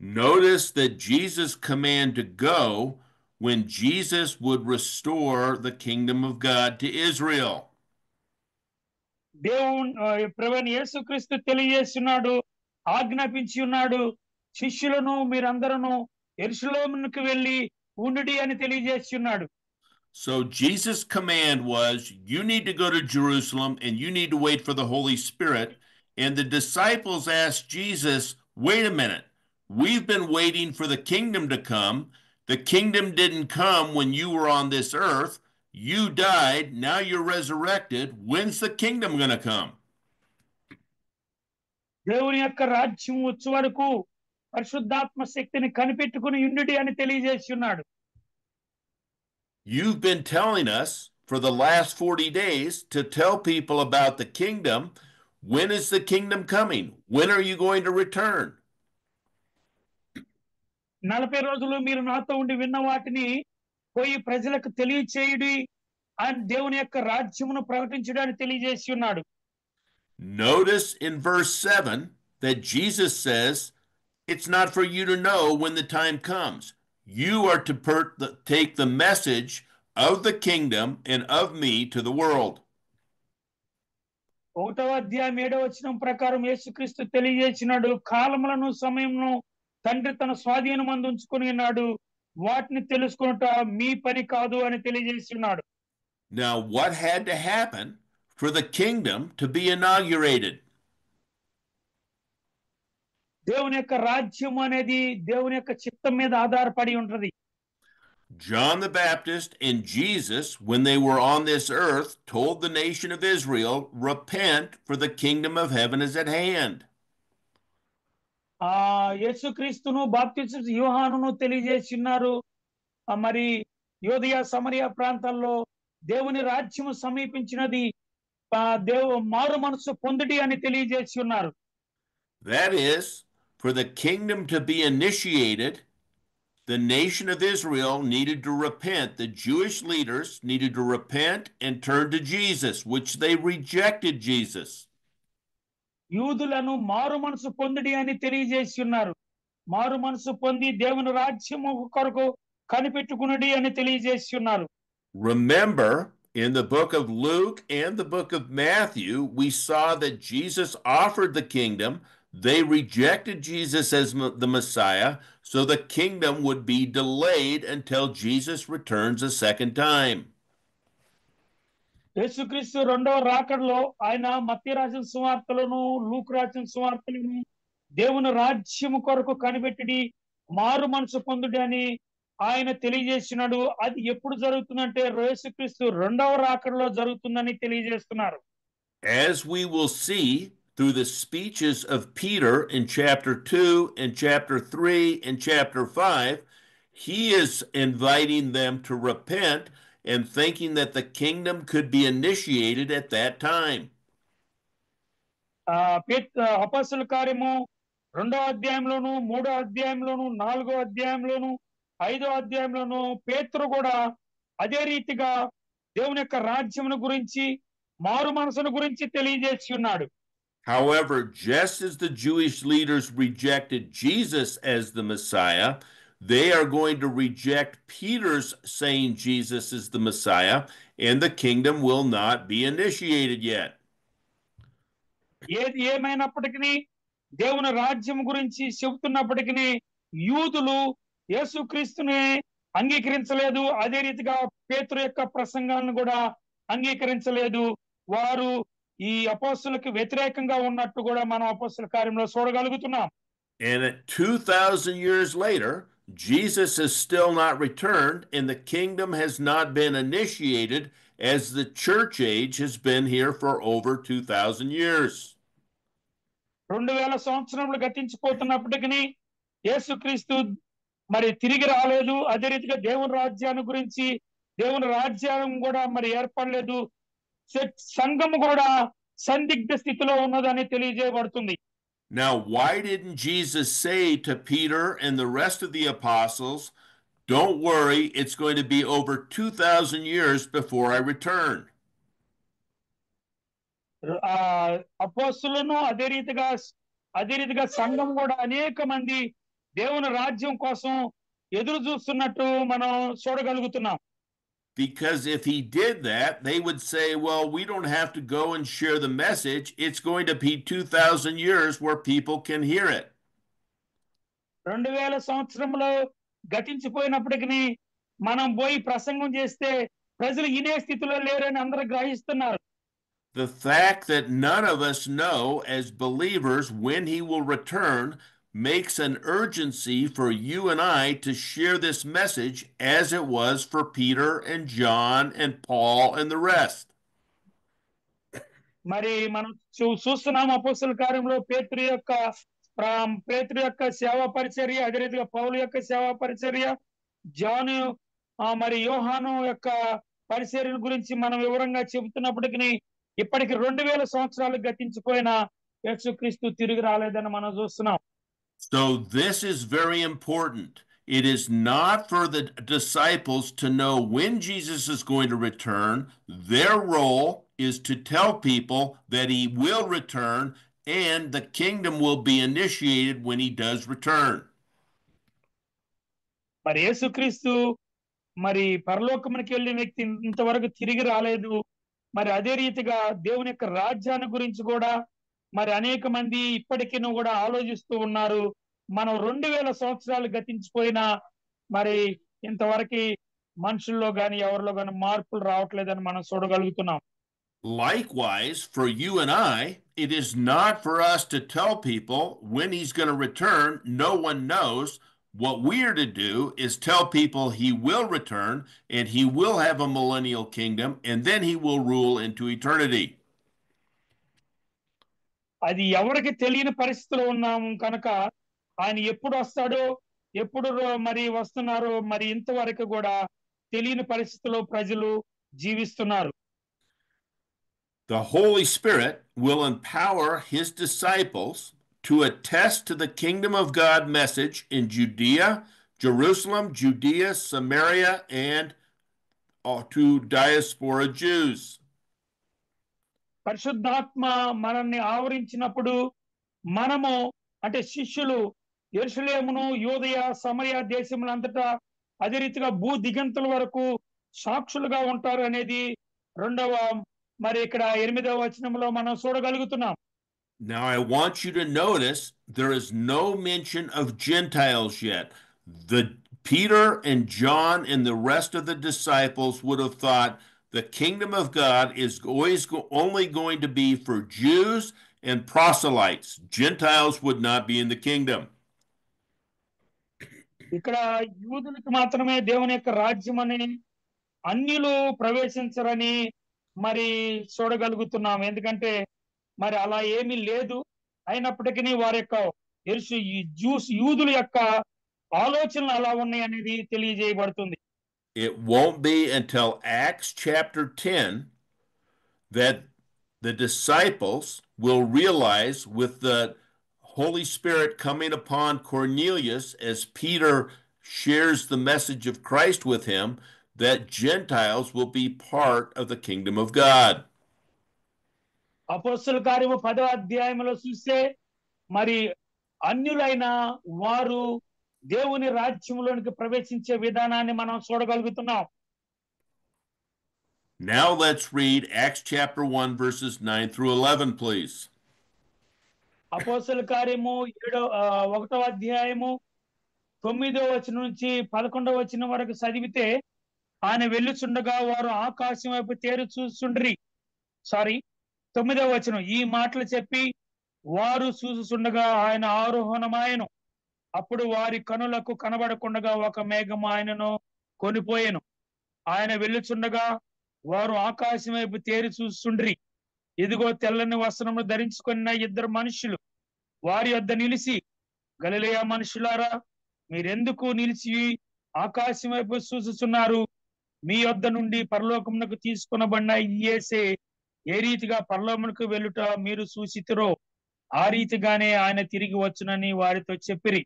Notice that Jesus' command to go when Jesus would restore the kingdom of God to Israel. ప్రభువైన యేసుక్రీస్తు తెలియజేస్తున్నాడు, ఆజ్ఞాపించి ఉన్నాడు, శిష్యులను మీరందరూ యెరూషలేమునకు వెళ్ళి ఉండుడి అని తెలియజేస్తున్నాడు. So Jesus' command was, you need to go to Jerusalem and you need to wait for the Holy Spirit. And the disciples asked Jesus, wait a minute, we've been waiting for the kingdom to come. The kingdom didn't come when you were on this earth. You died, now you're resurrected. When's the kingdom going to come? దేవుని యొక్క రాజ్యం వచ్చే వరకు పరిశుద్ధాత్మ శక్తిని కనిపెట్టుకుని ఉండుడి అని తెలియజేస్తున్నాడు. You've been telling us for the last 40 days to tell people about the kingdom. When is the kingdom coming? When are you going to return? 40 రోజులు మీరు నాతో ఉండి విన్న వాటిని పోయి ప్రజలకు తెలియచేయుడి అని దేవుని యొక్క రాజ్యమును ప్రకటించడానికి తెలియజేస్తున్నాడు. Notice in verse 7 that Jesus says, it's not for you to know when the time comes. You are to take the message of the kingdom and of me to the world. 1వ అధ్యాయం 7వ వచనం ప్రకారం యేసుక్రీస్తు తెలియజేసినాడు, కాలములను సమయమును తండ్రి తన స్వాధీనమందు ఉంచుకొని ఉన్నాడు, వాటిని తెలుసుకొనుట మీ పని కాదు అని తెలియజేస్తున్నాడు. Now what had to happen for the kingdom to be inaugurated? దేవుని యొక్క రాజ్యం అనేది దేవుని యొక్క చిత్తం మీద ఆధారపడి ఉంటది. John the Baptist and Jesus, when they were on this earth, told the nation of Israel, repent, for the kingdom of heaven is at hand. యేసుక్రీస్తును బాప్తిస్మ యోహానును తెలియజేస్తున్నారు, మరి యూదయ సమరయ ప్రాంతాల్లో దేవుని రాజ్యము సమీపించినది, మారు మనసు పొందుడి అని తెలియజేస్తున్నారు. That is, for the kingdom to be initiated, the nation of Israel needed to repent. The Jewish leaders needed to repent and turn to Jesus, which they rejected Jesus. యూదులను మారు మనసు పొందుడి అని తెలియజేస్తున్నారు. మారు మనసు పొంది దేవుని రాజ్యము కొరకు కనిపెట్టుకునుడి అని తెలియజేస్తున్నారు. Remember, in the book of Luke and the book of Matthew, we saw that Jesus offered the kingdom. They rejected Jesus as the Messiah, so the kingdom would be delayed until Jesus returns a second time. యేసుక్రీస్తు రెండవ రాకడలో ఆయన మత్తయి రాసిన సువార్తలను, లూకా రాసిన సువార్తలను దేవుని రాజ్యము కొరకు కనిపెట్టి మారు మనసు పొందుడి అని ఆయన తెలియజేస్తున్నాడు. అది ఎప్పుడు జరుగుతుందంటే యేసుక్రీస్తు రెండవ రాకడలో జరుగుతుందని తెలియజేస్తున్నారు. As we will see through the speeches of Peter in chapter 2 and chapter 3 and chapter 5, he is inviting them to repent and thinking that the kingdom could be initiated at that time. అపొస్తలుల కార్యము 2వ అధ్యాయంలోను, 3వ అధ్యాయంలోను, 4వ అధ్యాయంలోను, 5వ అధ్యాయంలోను పేతురు కూడా అదే రీతిగా దేవుని యొక్క రాజ్యమును గురించి, మారు మనసును గురించి తెలియజేసి ఉన్నాడు. However, just as the Jewish leaders rejected Jesus as the Messiah, they are going to reject Peter's saying Jesus is the Messiah, and the kingdom will not be initiated yet. ఏది ఏమైనప్పటికీ దేవుని రాజ్యం గురించి చెబుతున్నప్పటికీ యూదులు యేసుక్రీస్తుని అంగీకరించలేదు. అదే రీతిగా పేతురు యొక్క ప్రసంగాలను కూడా అంగీకరించలేదు. వారు ఈ అపోస్తులకు వ్యతిరేకంగా ఉన్నట్టు కూడా మనం అపోస్తుల కార్యంలో చూడగలుగుతున్నాం. And 2,000 years later, Jesus has still not returned, and the kingdom has not been initiated as the church age has been here for over 2,000 years. 2000 సంవత్సరములు గతించిపోతున్నప్పటికీ యేసుక్రీస్తు మరి తిరిగి రాలేదు. అదే రీతిగా దేవుని రాజ్యాన్ని గురించి, దేవుని రాజ్యం కూడా మరి ఏర్పడలేదు. సంఘము కూడా సందిగ్ధ స్థితిలో ఉన్నదని తెలియజేయబడుతుంది. Now, why didn't Jesus say to Peter and the rest of the apostles, don't worry, it's going to be over 2,000 years before I return? అపోస్తులను అదే రీతిగా సంఘం కూడా అనేక మంది దేవుని రాజ్యం కోసం ఎదురు చూస్తున్నట్టు మనం చూడగలుగుతున్నాం. Because if he did that, they would say, well, we don't have to go and share the message. It's going to be 2,000 years where people can hear it. 2000 సంవత్సరంలో గతించిపోయినప్పటికీ మనం పోయి ప్రసంగం చేస్తే ప్రజలు ఇనే స్థితిలో లేరని అందరూ గ్రహిస్తున్నారు. The fact that none of us know as believers when he will return makes an urgency for you and I to share this message as it was for Peter and John and Paul and the rest. మరి మనం చూస్తున్నాం అపోస్తలుల కార్యంలో పేతురు యొక్క సేవా పరిచర్య, అదే రీతిగా పౌలు యొక్క సేవా పరిచర్య, జాను మరి యోహాను యొక్క పరిచర్య గురించి మనం వివరంగా చెబుతున్నప్పటికీ ఇప్పటికి 2000 సంవత్సరాలు గతించిపోయిన యేసుక్రీస్తు తిరిగి రాలేదని మనం చూస్తున్నాం. So this is very important. It is not for the disciples to know when Jesus is going to return. Their role is to tell people that he will return and the kingdom will be initiated when he does return. మరి యేసుక్రీస్తు మరి పరలోకమునికి వెళ్ళిన వ్యక్తి ఇంతవరకు తిరిగి రాలేదు. మరి అదే రీతిగా దేవుని యొక్క రాజ్యాన్ని గురించి కూడా మరి అనేక మంది ఇప్పటికీ కూడా ఆలోచిస్తూ ఉన్నారు. మనం 2000 సంవత్సరాలు గతించిపోయినా మరి ఇంతవరకు మనుషుల్లో గాని ఎవరిలో గాని మార్పులు రావట్లేదని మనం చూడగలుగుతున్నాం. Likewise, for you and I, it is not for us to tell people when he's going to return. No one knows. What we are to do is tell people he will return and he will have a millennial kingdom and then he will rule into eternity. అది ఎవరికి తెలియని పరిస్థితిలో ఉన్నాము కనుక ఆయన ఎప్పుడు వస్తాడో, ఎప్పుడు మరి వస్తున్నారో మరి ఇంతవరకు కూడా తెలియని పరిస్థితిలో ప్రజలు జీవిస్తున్నారు. The Holy Spirit will empower his disciples to attest to the kingdom of God message in Judea, Jerusalem, Judea, Samaria, and to diaspora Jews. పరిశుద్ధాత్మ మనల్ని ఆవరించినప్పుడు మనము అంటే శిష్యులు యెరూషలేమును, యూదయ, సమరయ దేశములంతటా అదే రీతిగా భూ దిగంతుల వరకు సాక్షులుగా ఉంటారు అనేది మరి ఇక్కడ 8వ వచనంలో మనం చూడగలుగుతున్నాం. Now I want you to notice there is no mention of Gentiles yet. Peter and John and the rest of the disciples would have thought the kingdom of God is only going to be for Jews and proselytes. Gentiles would not be in the kingdom. ఇక్కడ యూదులకు మాత్రమే దేవుని యొక్క రాజ్యం అని అన్యులు ప్రవేశించరని మరి చూడగలుగుతున్నాం. ఎందుకంటే మరి అలా ఏమీ లేదు. అయినప్పటికీ వారి యొక్క యూదుల యొక్క ఆలోచనలు అలా ఉన్నాయి అనేది తెలియజేయబడుతుంది. It won't be until Acts chapter 10 that the disciples will realize, with the Holy Spirit coming upon Cornelius as Peter shares the message of Christ with him, that Gentiles will be part of the kingdom of God. అపోస్తలుల కార్యము 10వ అధ్యాయంలో చూస్తే మరి అన్యులైన వారు దేవుని రాజ్యంలోనికి ప్రవేశించే విధానాన్ని మనం చూడగలుగుతున్నాం. Now let's read Acts chapter 1 verses 9 through 11, please. అపోస్తలుల కార్యము 1వ అధ్యాయము 9వ వచనం నుంచి 11వ వచనం వరకు చదివితే, ఆయన వెళ్ళుచుండగా వారు ఆకాశం వైపు తేరు చూస్తుండ్రి. 9వ వచనం, ఈ మాటలు చెప్పి వారు చూస్తుండగా ఆయన ఆరోహణమాయను. అప్పుడు వారి కనులకు కనబడకుండగా ఒక మేఘం ఆయనను కొనిపోయెను. ఆయన వెళ్ళుచుండగా వారు ఆకాశం వైపు తేరి చూస్తుండ్రి. ఇదిగో తెల్లని వస్త్రములు ధరించుకున్న ఇద్దరు మనుషులు వారి వద్ద నిలిచి, గలిలయ మనుషులారా, మీరెందుకు నిలిచి ఆకాశం వైపు చూస్తున్నారు? మీ వద్ద నుండి పరలోకమునకు తీసుకొనబడిన యేసే ఏ రీతిగా పరలోకమునకు వెళ్ళుట మీరు చూసితిరో ఆ రీతిగానే ఆయన తిరిగి వచ్చునని వారితో చెప్పిరి.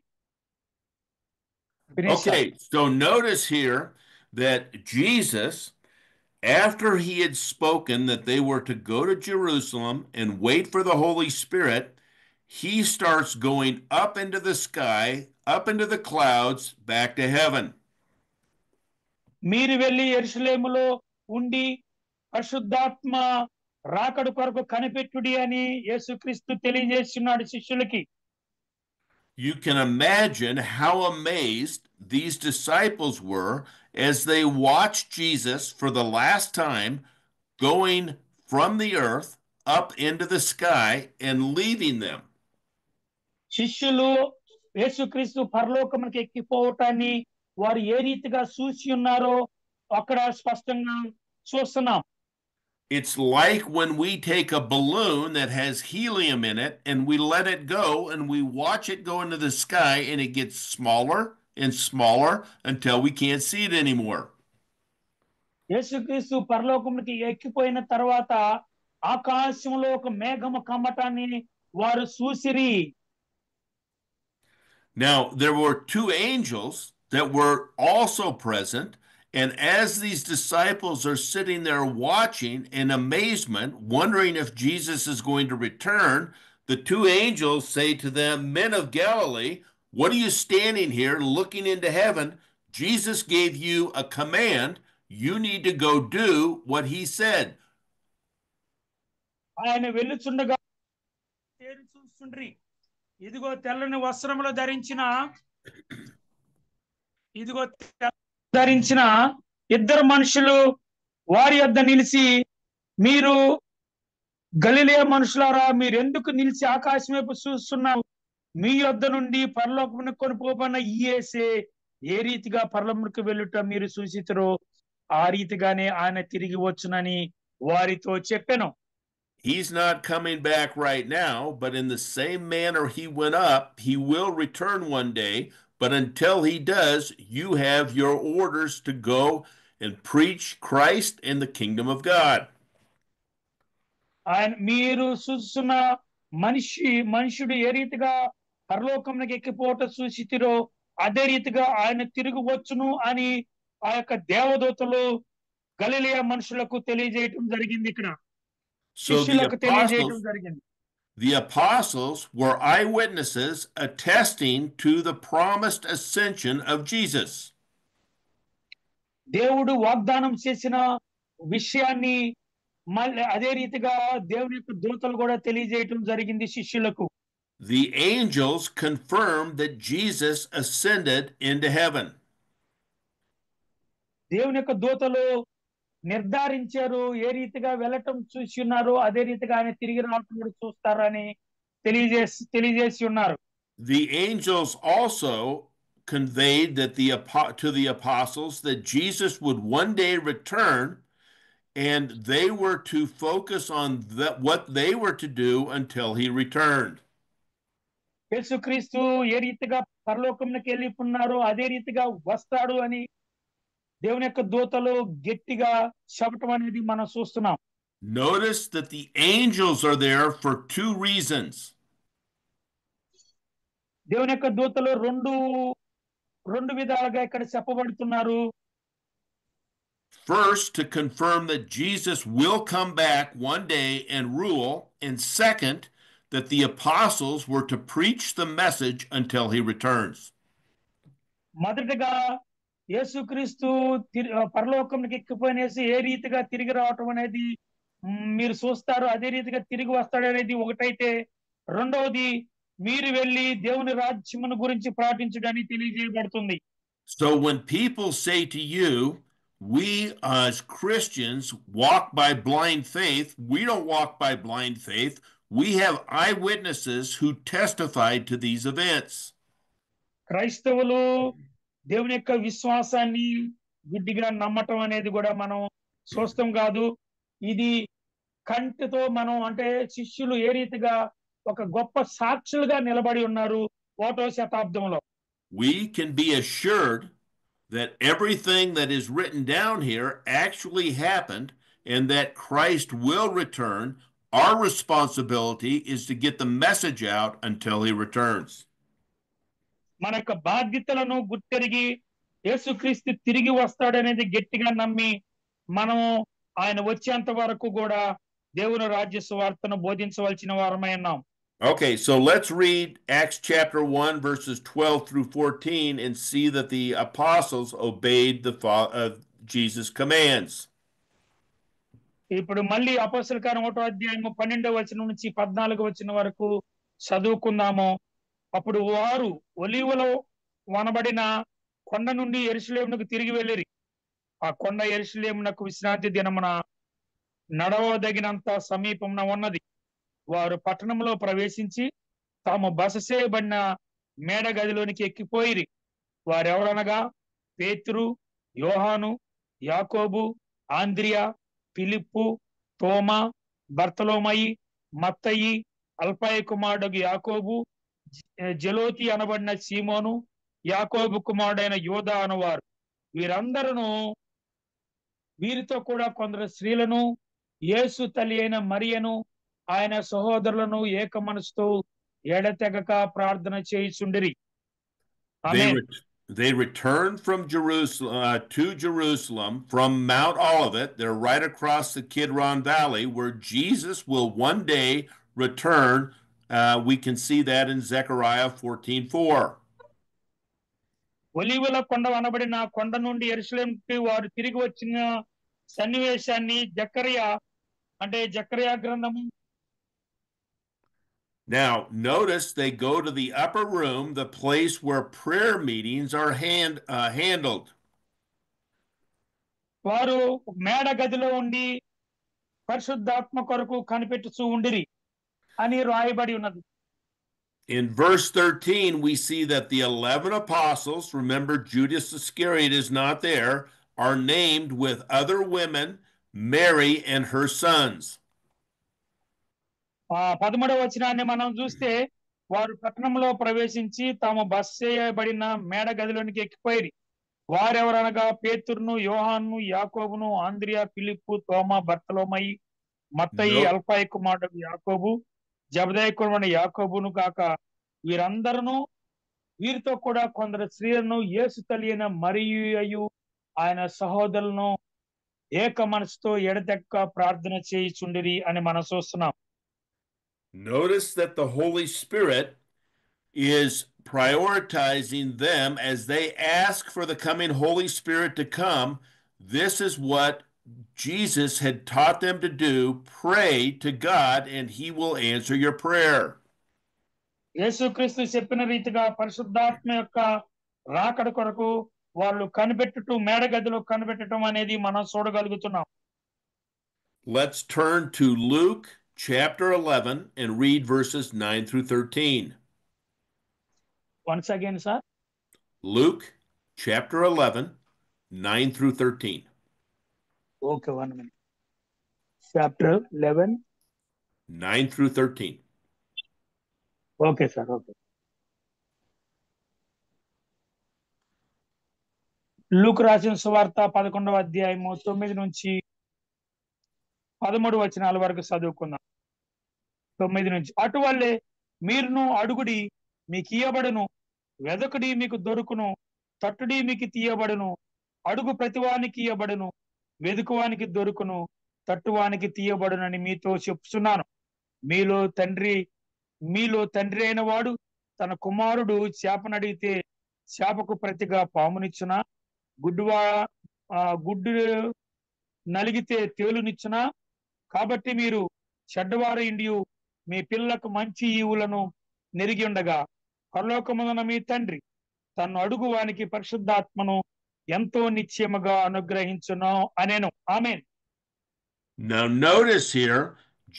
Okay, so notice here that Jesus, after he had spoken that they were to go to Jerusalem and wait for the Holy Spirit, he starts going up into the sky, up into the clouds, back to heaven. మీరు వెళ్ళి యెరూషలేములో ఉండి పరిశుద్ధాత్మ రాకడ కొరకు కనిపెట్టుడి అని యేసుక్రీస్తు తెలియజేస్తున్నాడు శిష్యులకి. You can imagine how amazed these disciples were as they watched Jesus for the last time going from the earth up into the sky and leaving them. శిష్యులు యేసుక్రీస్తు పరలోకమునకు ఎక్కిపోవటాన్ని వారు ఏ రీతిగా చూసి ఉన్నారో అక్కడ స్పష్టంగా చూస్తున్నాం. It's like when we take a balloon that has helium in it and we let it go and we watch it go into the sky and it gets smaller and smaller until we can't see it anymore. యేసుక్రీస్తు పరలోకమునకు ఎక్కిపోయిన తర్వాత ఆకాశంలో ఒక మేఘము కమ్మటాన్ని వారు చూసిరి. Now, there were two angels that were also present, and as these disciples are sitting there watching in amazement, wondering if Jesus is going to return, the two angels say to them, "Men of Galilee, what are you standing here looking into heaven? Jesus gave you a command. You need to go do what he said." ఆయన వెళ్ళుచుండగా తేరి చూస్తుండ్రి. ఇదిగో తెల్లని వస్త్రములు ధరించిన ఇద్దరు మనుషులు వారి వద్ద నిలిచి, మీరు గలిలయ మనుషులారా, మీరెందుకు నిలిచి ఆకాశం వైపు చూస్తున్నారు? మీ వద్ద నుండి పరలోకమునకు కొనిపోబడిన యేసే ఏ రీతిగా పరలోకమునకు వెళ్ళుట మీరు చూసితిరో ఆ రీతిగానే ఆయన తిరిగి వచ్చునని వారితో చెప్పెను. He's not coming back right now, but in the same manner he went up, he will return one day. But until he does, you have your orders to go and preach Christ and the kingdom of God. ఆయన మీరు చూస్తున్న మనుషుడు ఏ రీతిగా పరలోకమునకు ఎక్కిపోవట చూసితిరో అదే రీతిగా ఆయన తిరిగి వచ్చును అని ఆ యొక్క దేవదూతలు గలిలయ మనుషులకు తెలియజేయటం జరిగింది. ఇక్కడ So the apostles were eyewitnesses attesting to the promised ascension of Jesus. దేవుడు వాగ్దానం చేసిన విషయాన్ని మళ్ళీ అదే రీతిగా దేవుని యొక్క దూతలు కూడా తెలియజేయటం జరిగింది శిష్యులకు. The angels confirmed that Jesus ascended into heaven. దేవుని యొక్క దూతలు నిర్ధారించారు ఏ రీతిగా వెళ్ళటం చూసి ఉన్నారు, అదే రీతిగా ఆయన తిరిగి రావటం కూడా చూస్తారని తెలియజేసి ఉన్నారు. The angels also conveyed that to the apostles that Jesus would one day return, and they were to focus on what they were to do until he returned. యేసుక్రీస్తు ఏ రీతిగా పరలోకంలోకి వెళ్ళిపోన్నారో అదే రీతిగా వస్తాడు అని దేవుని యొక్క దూతలు గట్టిగా చెప్పటం అనేది మనం చూస్తున్నాం. Notice that the angels are there for two reasons. దేవుని యొక్క దూతలు రెండు విధాలుగా ఇక్కడ చెప్పబడుతున్నారు. First, to confirm that Jesus will come back one day and rule, and second, that the apostles were to preach the message until he returns. మొదటగా యేసుక్రీస్తు పరలోకంకి ఎక్కిపోయినేసి ఏ రీతిగా తిరిగి రావటం అనేది మీరు చూస్తారు, అదే రీతిగా తిరిగి వస్తాడు అనేది ఒకటైతే, రెండవది మీరు వెళ్ళి దేవుని రాజ్యమును గురించి ప్రకటించడానికి తెలియజేయబడుతుంది. So when people say to you, we as Christians walk by blind faith, we don't walk by blind faith. We have eyewitnesses who testified to these events. క్రైస్తవులు దేవుని యొక్క విశ్వాసాన్ని గుడ్డిగా నమ్మటం అనేది కూడా మనం చూస్తాం కాదు. ఇది కంటితో మనం అంటే శిష్యులు ఏ రీతిగా ఒక గొప్ప సాక్షులుగా నిలబడి ఉన్నారు 1వ శతాబ్దంలో. We can be assured that everything that is written down here actually happened and that Christ will return. Our responsibility is to get the message out until he returns. మన యొక్క బాధ్యతలను గుర్తెరిగి యేసుక్రీస్తు తిరిగి వస్తాడనేది గట్టిగా నమ్మి మనము ఆయన వచ్చేంత వరకు కూడా దేవుని రాజ్య సువార్తను బోధించవలసిన వారమై ఉన్నాం. Okay, so let's read Acts chapter 1 verses 12 through 14 and see that the apostles obeyed Jesus' commands. ఇప్పుడు మళ్ళీ అపోస్తల కార్యం 1వ అధ్యాయము 12వ వచనం నుంచి 14వ వచనం వరకు చదువుకుందాము. అప్పుడు వారు ఒలీవలో వనబడిన కొండ నుండి యెరూషలేమునకు తిరిగి వెళ్ళిరి. ఆ కొండ యెరూషలేమునకు విశ్రాంతి దినమున నడవదగినంత సమీపమున ఉన్నది. వారు పట్టణంలో ప్రవేశించి తాము బస చేయబడిన మేడ గదిలోనికి ఎక్కిపోయిరి. వారెవరనగా పేతురు, యోహాను, యాకోబు, ఆంద్రియా, ఫిలిప్పు, తోమా, బర్తలోమయి, మత్తయి, అల్ఫాయి కుమారుడు యాకోబు, జెలోతి అనబడిన సీమోను, యాకోబు కుమారుడైన యోధా అనువారు. వీరితో కూడా కొందరు స్త్రీలను, యేసు తల్లి అయిన మరియను, ఆయన సహోదరులను ఏక మనసుతో ఎడతెగక ప్రార్థన చేయుచుండిరి. They returned from Jerusalem to Jerusalem from Mount Olivet. They're right across the Kidron Valley where Jesus will one day return. We can see that in Zechariah 14:4. ఒలీవల కొండ అనబడిన కొండ నుండి యెరూషలేముకి వారు తిరిగి వచ్చిన సన్నివేశాన్ని జకర్యా గ్రంథము. Now, notice they go to the upper room, the place where prayer meetings are handled. వారు మేడ గదిలో ఉండి పరిశుద్ధాత్మ కొరకు కనిపెట్టుచూ ఉండిరి అని రాయబడి ఉన్నది. In verse 13, we see that the 11 apostles, remember Judas Iscariot is not there, are named with other women, Mary and her sons. 13వ వచనాన్ని మనం చూస్తే వారు పట్టణంలో ప్రవేశించి తాము బస చేయబడిన మేడ గదిలోనికి ఎక్కిపోయి వారెవరనగా పేతురును, యోహాను, యాకోబును, ఆంద్రియా, ఫిలిప్పు, తోమా, బర్తలోమయి, మత్తయి, అల్ఫాయి కుమారుడు యాకోబు, జబదయి కుమారుడు యాకోబును కాక వీరితో కూడా కొందరు స్త్రీలను, యేసు తల్లి అయిన మరియు ఆయన సహోదరులను ఏక మనసుతో ఎడతెక్క ప్రార్థన చేయుచుండిరి అని మనం చూస్తున్నాం. Notice that the Holy Spirit is prioritizing them as they ask for the coming Holy Spirit to come. This is what Jesus had taught them to do. Pray to God and he will answer your prayer. యేసుక్రీస్తు చెప్పిన రీతిగా పరిశుద్ధాత్మ యొక్క రాకడ కొరకు వాళ్ళు కనిపెట్టుటూ మేడ గదిలో కనిపెట్టడం అనేది మనం చూడగలుగుతున్నాం. Let's turn to Luke chapter 11 and read verses 9 through 13. Once again, sir. Luke chapter 11, 9 through 13. Okay 1 minute. Chapter 11. 9 through 13. Okay sir, okay. లూకు రాసిన సువార్త 11వ అధ్యాయము 9 నుంచి 13 వచనాల వరకు చదువుకుందాం. 9 నుంచి. అటువల్లే మీరును అడుగుడి మీకు ఇయ్యబడును, వెదకుడి మీకు దొరుకును, తట్టుడి మీకు తీయబడును, అడుగు ప్రతివానికి ఇయ్యబడును, వెదుకువానికి దొరుకును, తట్టువానికి తీయబడునని మీతో చెప్తున్నాను. మీలో తండ్రి అయిన వాడు తన కుమారుడు చేపనడిగితే చేపకు ప్రతిగా పామునిచ్చునా? గుడ్డు నలిగితే తేలునిచ్చునా? కాబట్టి మీరు చెడ్డవారు ఇండియు మీ పిల్లలకు మంచి ఈవులను నెరిగి ఉండగా పరలోకమున మీ తండ్రి తను అడుగు వానికి పరిశుద్ధాత్మను ఎంతో నిశ్చయముగా అనుగ్రహించును అనేను. ఆమేన్. Now notice here,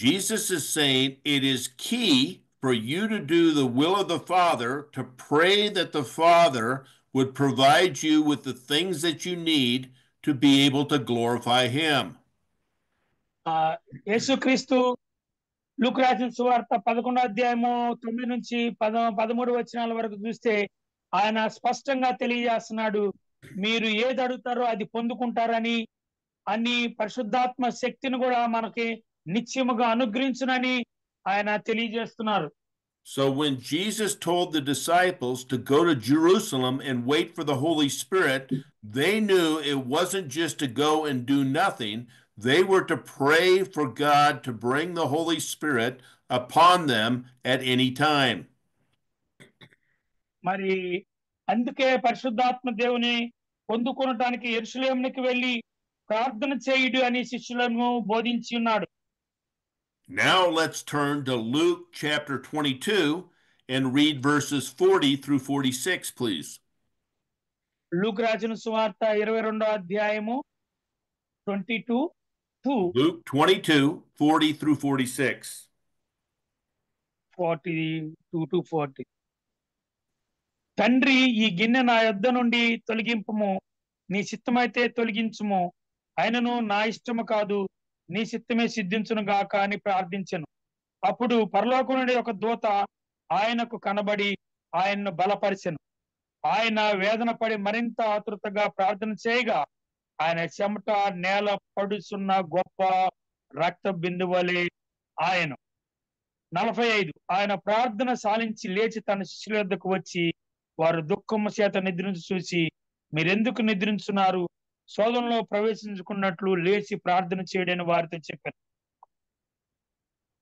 Jesus is saying it is key for you to do the will of the Father, to pray that the Father would provide you with the things that you need to be able to glorify Him. యేసుక్రీస్తు లూకు రాసిన సువార్త 11వ అధ్యాయము 9 నుంచి 13 వచనాల వరకు చూస్తే ఆయన స్పష్టంగా తెలియజేస్తున్నాడు, మీరు ఏది అడుగుతారో అది పొందుకుంటారని, అన్ని పరిశుద్ధాత్మ శక్తిని కూడా మనకి నిశ్చయముగా అనుగ్రహించునని ఆయన తెలియజేస్తున్నారు. So when Jesus told the disciples to go to Jerusalem and wait for the Holy Spirit, they knew it wasn't just to go and do nothing. They were to pray for God to bring the Holy Spirit upon them at any time. మరి అందుకే పరిశుద్ధాత్మ దేవుని పొందుకొనటానికి యెరూషలేమునికి వెళ్ళి ప్రార్థన చేయుడు అని శిష్యులను బోధించి ఉన్నాడు. Now let's turn to Luke chapter 22 and read verses 40 through 46, please. లూకు రాసిన సువార్త 22వ అధ్యాయము 22 to Luke 22, 40 through 46. 42 to 40. తండ్రి, ఈ గిన్నె నా యొద్ద నుండి తొలగింపుము, నీ చిత్తమైతే తొలగించుము, ఆయనను నా ఇష్టము కాదు నీ చిత్తమే సిద్ధించును గాక అని ప్రార్థించెను. అప్పుడు పరలోకం నుండి ఒక దూత ఆయనకు కనబడి ఆయన్ను బలపరిచెను. ఆయన వేదన పడి మరింత ఆతృతగా ప్రార్థన చేయగా ఆయన చెమట నేల పడుచున్న గొప్ప రక్త బిందువలే ఆయన. 45. ఆయన ప్రార్థన సాలించి లేచి తన శిష్యుల వద్దకు వచ్చి వారు దుఃఖము చేత నిద్రించు చూసి, మీరెందుకు నిద్రించున్నారు? శోధనలో ప్రవేశించుకున్నట్లు లేచి ప్రార్థన చేయడని వారితో చెప్పారు.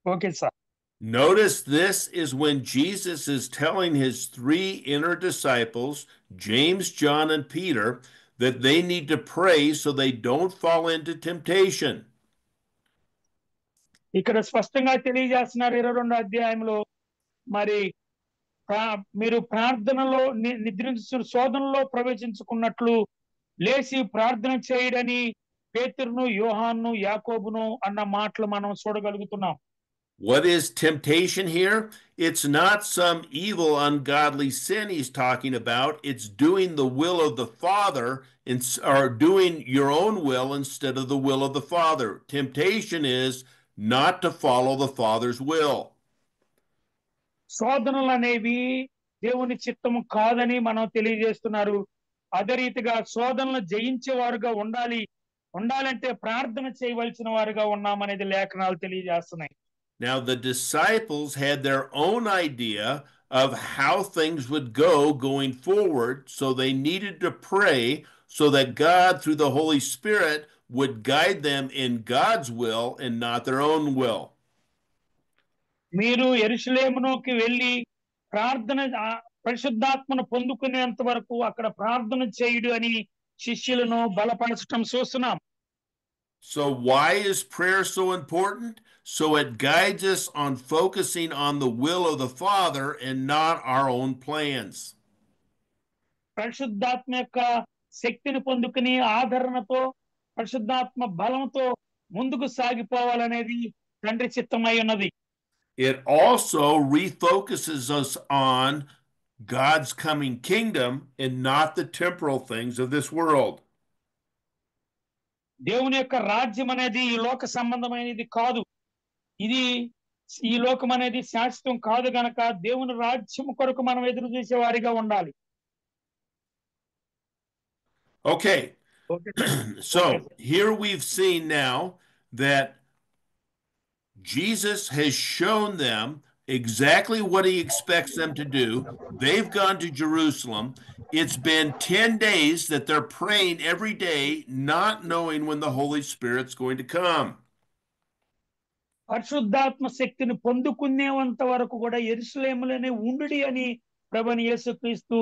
Okay sir. Notice this is when Jesus is telling his three inner disciples, James, John, and Peter, that they need to pray so they don't fall into temptation. ఇక్కడ స్పష్టంగా తెలియజేస్తున్నారు 22వ అధ్యాయంలో, మరి మీరు ప్రార్థనలో నిద్రించు శోధనలో ప్రవేశించుకున్నట్లు లేచి ప్రార్థన చేయడని పేతురును, యోహాను, యాకోబును అన్న మాటలు మనం చూడగలుగుతున్నాం. What is temptation here? It's not some evil, ungodly sin he's talking about. It's doing the will of the Father or doing your own will instead of the will of the Father. Temptation is not to follow the Father's will. శోధనలు అనేవి దేవుని చిత్తము కాదని మనం తెలియజేస్తున్నారు. అదే రీతిగా శోధనలు జయించేవారుగా ఉండాలంటే ప్రార్థన చేయవలసిన వారుగా ఉన్నామనేది లేఖనాలు తెలియజేస్తున్నాయి. Now, the disciples had their own idea of how things would go going forward, so they needed to pray so that God, through the Holy Spirit, would guide them in God's will and not their own will. మీరు యెరూషలేములోకి వెళ్ళి పరిశుద్ధాత్మను పొందుకునేంత వరకు అక్కడ ప్రార్థన చేయుడు అని శిష్యులను బలపరచడం చూస్తున్నాం. So why is prayer so important? So it guides us on focusing on the will of the Father and not our own plans. పరిశుద్ధాత్మ యొక్క శక్తిని పొందుకుని ఆదరణతో పరిశుద్ధాత్మ బలంతో ముందుకు సాగిపోవాలనేది తండ్రి చిత్తమై ఉన్నది. It also refocuses us on God's coming kingdom and not the temporal things of this world. దేవుని యొక్క రాజ్యం అనేది ఈ లోక సంబంధమైనది కాదు. ఇది ఈ లోకం అనేది శాశ్వతం కాదు గనక దేవుని రాజ్యం కొరకు మనం ఎదురు చూసే వారిగా ఉండాలి. Okay, okay so here we've seen now that Jesus has shown them exactly what he expects them to do. They've gone to Jerusalem. It's been 10 days that they're praying every day, not knowing when the Holy Spirit's going to come. పరిశుద్ధాత్మ శక్తిని పొందుకునేంత వరకు కూడా యెరూషలేములోనే ఉండుడి అని ప్రభువైన యేసుక్రీస్తు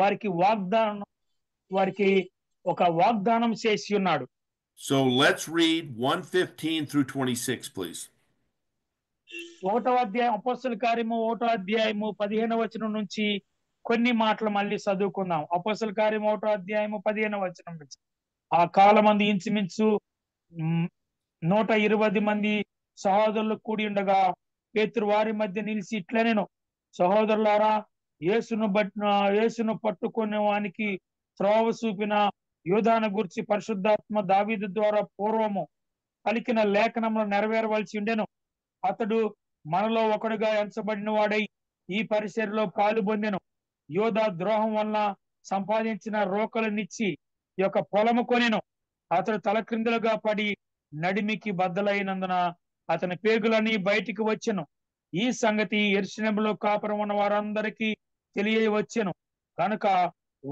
వారికి ఒక వాగ్దానం చేసి ఉన్నాడు. So let's read 1:15 through 26, please. 1వ అధ్యాయం అపోస్తలుల కార్యము 1వ అధ్యాయము 15వ వచనం నుంచి కొన్ని మాటలు మళ్ళీ చదువుకుందాం. అపోస్తలుల కార్యము 1వ అధ్యాయము 15వ వచనం నుంచి. ఆ కాలమందు ఇంచుమించు 120 మంది సహోదరులు కూడి ఉండగా పేతురు వారి మధ్య నిలిచి ఇట్లనెను, సహోదరులారా, యేసును పట్టుకునే వానికి త్రోవ చూపిన యూదాను గురించి పరిశుద్ధాత్మ దావీదు ద్వారా పూర్వము పలికిన లేఖనంలో నెరవేరవలసి ఉండెను. అతడు మనలో ఒకడుగా ఎంచబడిన వాడై ఈ పరిచర్యలో పాలు పొందెను. యోధా ద్రోహం వలన సంపాదించిన రోకలనిచ్చి ఈ యొక్క పొలము కొనెను. అతడు తలక్రిందులుగా పడి నడిమికి బద్దలైనందున అతని పేగులని బయటికి వచ్చెను. ఈ సంగతి యెరూషలేములో కాపురం ఉన్న వారందరికీ తెలియవచ్చెను కనుక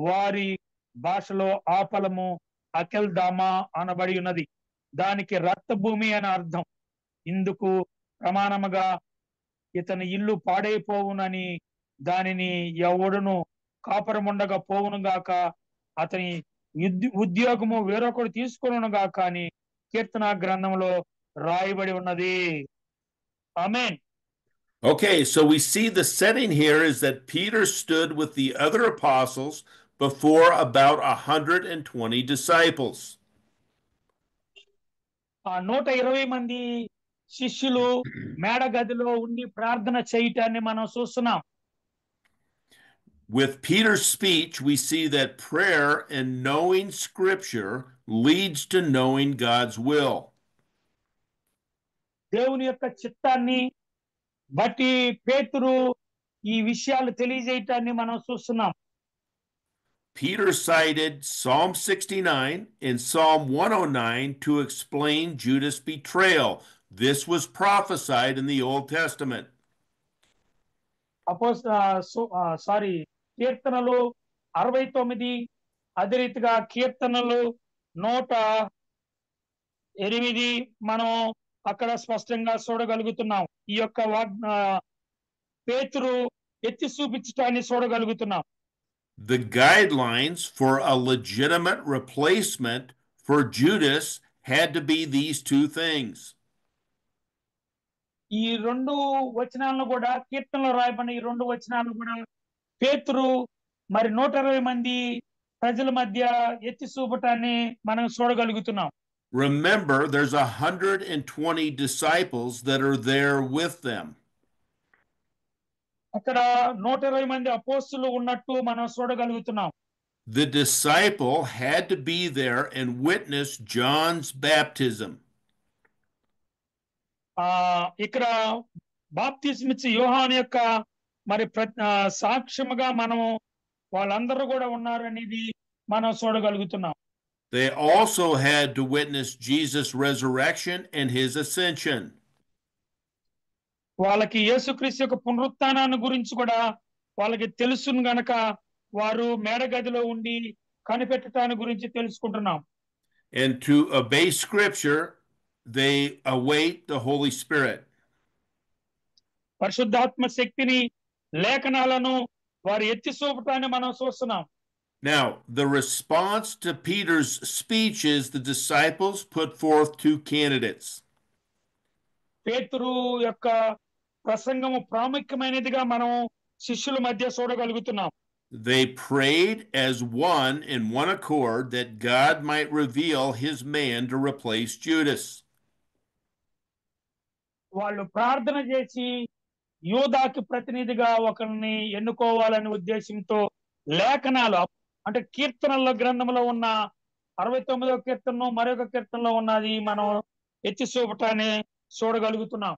వారి భాషలో ఆ పొలము అకెల్దామా అనబడి ఉన్నది. దానికి రక్తభూమి అని అర్థం. ఇందుకు ప్రమాణముగా ఇతని ఇల్లు పాడైపోవునని దానిని ఎవడును కాపురముండగా పోవును గాక, అతని ఉద్యోగము వేరొకడు తీసుకొనును గాక అని కీర్తన గ్రంథంలో రాయబడి ఉన్నది. ఆమేన్. Okay, so we see the setting here is that Peter stood with the other apostles before about 120 disciples. 120 మంది శిష్యులు మేడ గదిలో ఉండి ప్రార్థన చేయటాన్ని మనం చూస్తున్నాం. With Peter's speech, we see that prayer and knowing Scripture leads to knowing God's will. దేవుని యొక్క చిత్తాన్ని బట్టి పేతురు ఈ విషయాలు తెలియజేయటాన్ని మనం చూస్తున్నాం. Peter cited Psalm 69 and Psalm 109 to explain Judas' betrayal. This was prophesied in the Old Testament. కీర్తనలు 69, అదే రీతిగా కీర్తనలు 108 మనం అక్కడ స్పష్టంగా చూడగలుగుతున్నాం. ఈ యొక్క పేతురు ఎత్తి చూపించటాన్ని చూడగలుగుతున్నాం. The guidelines for a legitimate replacement for Judas had to be these two things. ఈ రెండు వచనాలను కూడా కీర్తనలో రాయబడిన ఈ రెండు వచనాలను కూడా పేతురు మరి 120 మంది ప్రజల మధ్య ఎత్తి చూపటాన్ని మనం చూడగలుగుతున్నాం. Remember, there's 120 disciples that are there with them. అక్కడ 120 మంది అపోస్తులు ఉన్నట్టు మనం చూడగలుగుతున్నాం. The disciple had to be there and witness John's baptism. ఇక్కడ బాప్తిస్మ ఇచ్చే యోహాను యొక్క మరి సాక్ష్యముగా మనం వాళ్ళందరూ కూడా ఉన్నారు అనేది మనం చూడగలుగుతున్నాం. They also had to witness Jesus' resurrection and his ascension. వాళ్ళకి యేసుక్రీస్తు యొక్క పునరుత్థానాన్ని గురించి కూడా వాళ్ళకి తెలుసును గనక వారు మేడగదిలో ఉండి కనిపెట్టడాని గురించి తెలుసుకుంటున్నాం. And to obey Scripture, they await the Holy Spirit. పరిశుద్ధాత్మ శక్తిని లేఖనాలను వారు ఎత్తి చూపటాన్ని మనం చూస్తున్నాం. Now, the response to Peter's speech is the disciples put forth two candidates. పేతురు యొక్క ప్రసంగము ప్రాముఖ్యమైనదిగా మనం శిష్యుల మధ్య చూడగలుగుతున్నాం. They prayed as one in one accord that God might reveal his man to replace Judas. వాళ్ళు ప్రార్థన చేసి యూదాకి ప్రతినిధిగా ఒకరిని ఎన్నుకోవాలనే ఉద్దేశంతో లేఖనాలు అంటే కీర్తనల గ్రంథంలో ఉన్న 69వ కీర్తనను మరొక కీర్తనలో ఉన్నది మనం ఎత్తి చూపటాన్ని చూడగలుగుతున్నాం.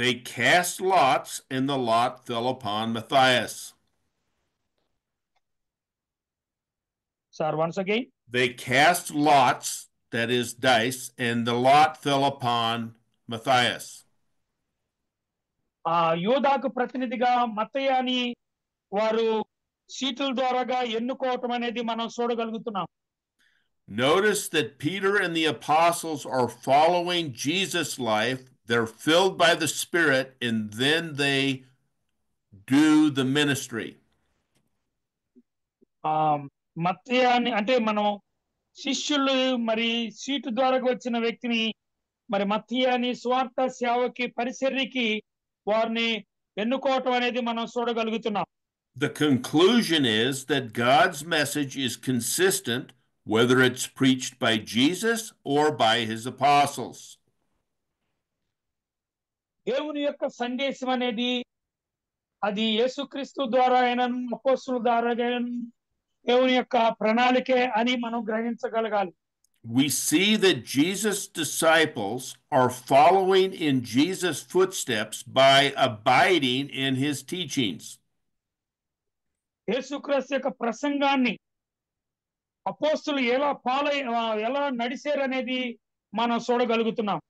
They cast lots, and the lot fell upon Matthias. Sir once again. They cast lots, that is dice, and the lot fell upon Matthias. ఆ యూదాకు ప్రతినిధిగా మత్తయ్యని వారు సీటుల ద్వారాగా ఎన్నుకోవటం అనేది మనం చూడగలుగుతున్నాం. Notice that Peter and the apostles are following Jesus' life. They're filled by the Spirit, and then they do the ministry. మత్తయ్యని అంటే మనం శిష్యులు మరి సీటు ద్వారా వచ్చిన వ్యక్తిని మరి మత్తయ్యని స్వార్థ సేవకి పరిచర్యకి వారిని ఎన్నుకోవటం అనేది మనం చూడగలుగుతున్నాం. The conclusion is that God's message is consistent whether it's preached by Jesus or by his apostles. దేవుని యొక్క సందేశం అనేది అది యేసుక్రీస్తు ద్వారా అయినా అపోస్తుల ద్వారా దేవుని యొక్క ప్రణాళికే అని మనం గ్రహించగలగాలి. We see that Jesus' disciples are following in Jesus' footsteps by abiding in his teachings. యేసుక్రీస్తు యొక్క ప్రసంగాన్ని అపోస్తులు ఎలా నడిచారనేది మనం చూడగలుగుతున్నాం.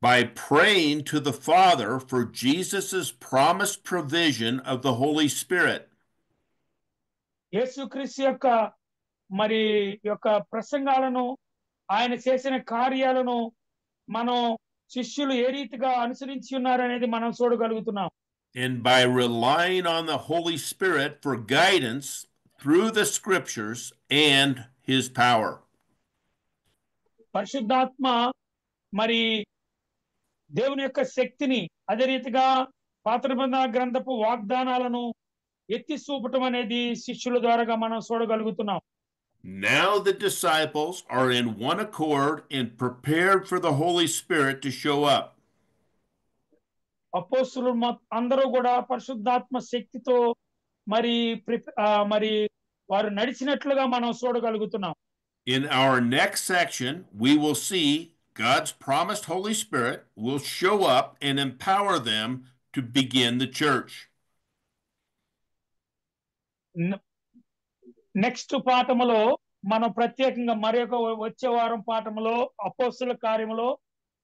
By praying to the Father for Jesus' promised provision of the Holy Spirit. యేసుక్రీస్తు యొక్క మరి యొక్క ప్రసంగాలను ఆయన చేసిన కార్యాలను మనం శిష్యులు ఏ రీతిగా అనుసరించి ఉన్నారనేది మనం చూడగలుగుతున్నాం. And by relying on the Holy Spirit for guidance through the scriptures and his power. పరిశుద్ధాత్మ మరి దేవుని యొక్క శక్తిని అదే రీతిగా పాత నిబంధన గ్రంథపు వాగ్దానాలను ఎత్తి చూపటం అనేది శిష్యుల ద్వారా మనం చూడగలుగుతున్నాం. Now the disciples are in one accord and prepared for the Holy Spirit to show up. అపోస్తులు అందరూ కూడా పరిశుద్ధాత్మ శక్తితో మరి మరి వారు నడిచినట్లుగా మనం చూడగలుగుతున్నాం. In our next section, we will see God's promised Holy Spirit will show up and empower them to begin the church. Next పాఠములో మనం ప్రత్యేకంగా మరొక వచ్చే వారం పాఠములో అపోస్తుల కార్యములో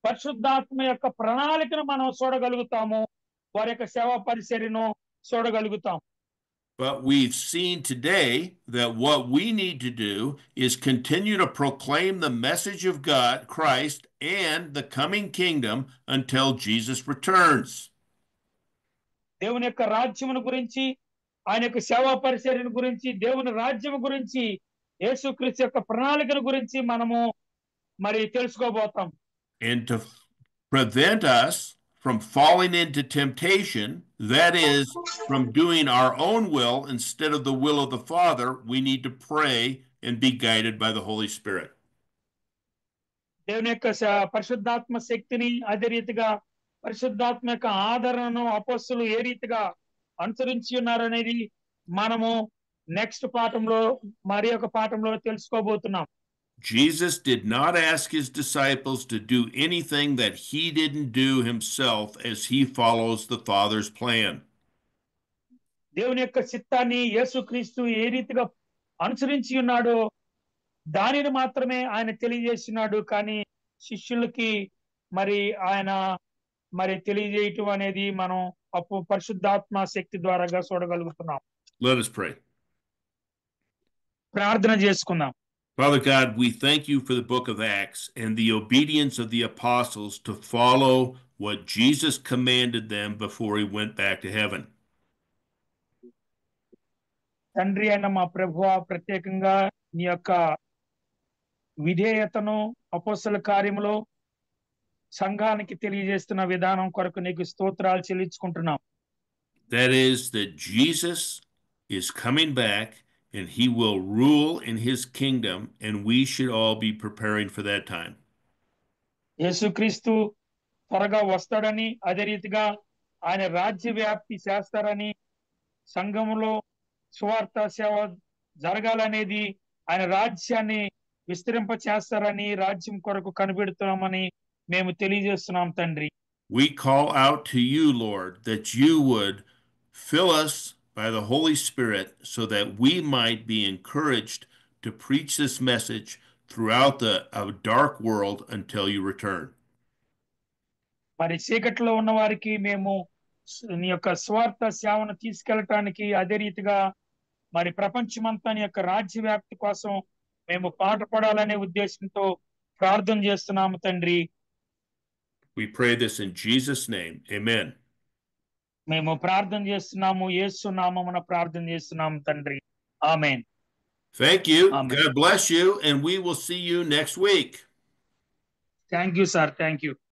పరిశుద్ధాత్మ యొక్క ప్రణాళికను మనం చూడగలుగుతాము. వారి యొక్క సేవా పరిచర్యను చూడగలుగుతాం. But we've seen today that what we need to do is continue to proclaim the message of God, Christ, and the coming kingdom until Jesus returns. దేవుని యొక్క రాజ్యమును గురించి ఆయన యొక్క సేవా పరిచర్యను గురించి దేవుని రాజ్యం గురించి యేసుక్రీస్తు యొక్క ప్రణాళికను గురించి మనము మరి తెలుసుకోబోతాం. And to prevent us from falling into temptation, that is, from doing our own will instead of the will of the Father, we need to pray and be guided by the Holy Spirit. దేవుని యొక్క పరిశుద్ధాత్మ శక్తిని అదే రీతిగా పరిశుద్ధాత్మ యొక్క ఆదరణను అపోస్తులు ఏ రీతిగా అనుసరించి ఉన్నారనేది మనము నెక్స్ట్ పాఠంలో మరి ఒక పాఠంలో తెలుసుకోబోతున్నాం. Jesus did not ask his disciples to do anything that he didn't do himself as he follows the Father's plan. దేవుని యొక్క చిత్తాన్ని యేసుక్రీస్తు ఏ రీతిగా అనుసరించి ఉన్నాడో దానిని మాత్రమే ఆయన తెలియజేస్తున్నాడు. కానీ శిష్యులకి మరి ఆయన మరి తెలియజేయటం అనేది మనం పరిశుద్ధాత్మ శక్తి ద్వారాగా చూడగలుగుతున్నాం. Let us pray. ప్రార్థన చేసుకుందాం. Father God, we thank you for the book of Acts and the obedience of the apostles to follow what Jesus commanded them before he went back to heaven. తండ్రి అయిన మా ప్రభువా, ప్రత్యేకంగా నీ యొక్క విధేయతను అపోస్తల కార్యములో సంఘానికి తెలియజేస్తున్న విధానం కొరకు నీకు స్తోత్రాలు చెల్లించుకుంటున్నాం. That is that Jesus is coming back and he will rule in his kingdom, and we should all be preparing for that time. యేసుక్రీస్తు త్వరగా వస్తాడని అదే రీతిగా ఆయన రాజ్య వ్యాప్తి చేస్తారని, సంఘములో సువార్త సేవ జరగాలనేది, ఆయన రాజ్యాన్ని విస్తరింప చేస్తారని, రాజ్యం కొరకు కనిపెడుతున్నామని మేము తెలియజేస్తున్నాం తండ్రి. We call out to you, Lord, that you would fill us by the Holy Spirit so that we might be encouraged to preach this message throughout a dark world until you return. మరి చీకట్లో ఉన్న వారికి మేము నీ యొక్క స్వార్థ సేవను తీసుకెళ్ళటానికి, అదే రీతిగా మరి ప్రపంచమంతా నీ యొక్క రాజ్య వ్యాప్తి కోసం మేము పాటుపడాలనే ఉద్దేశంతో ప్రార్థన చేస్తున్నాము తండ్రి. We pray this in Jesus' name. Amen. మేము ప్రార్థన చేస్తున్నాము, యేసు నామమున ప్రార్థన చేస్తున్నాము తండ్రి. ఆమేన్. Thank you. Amen. God bless you, and we will see you next week. Thank you sir, thank you.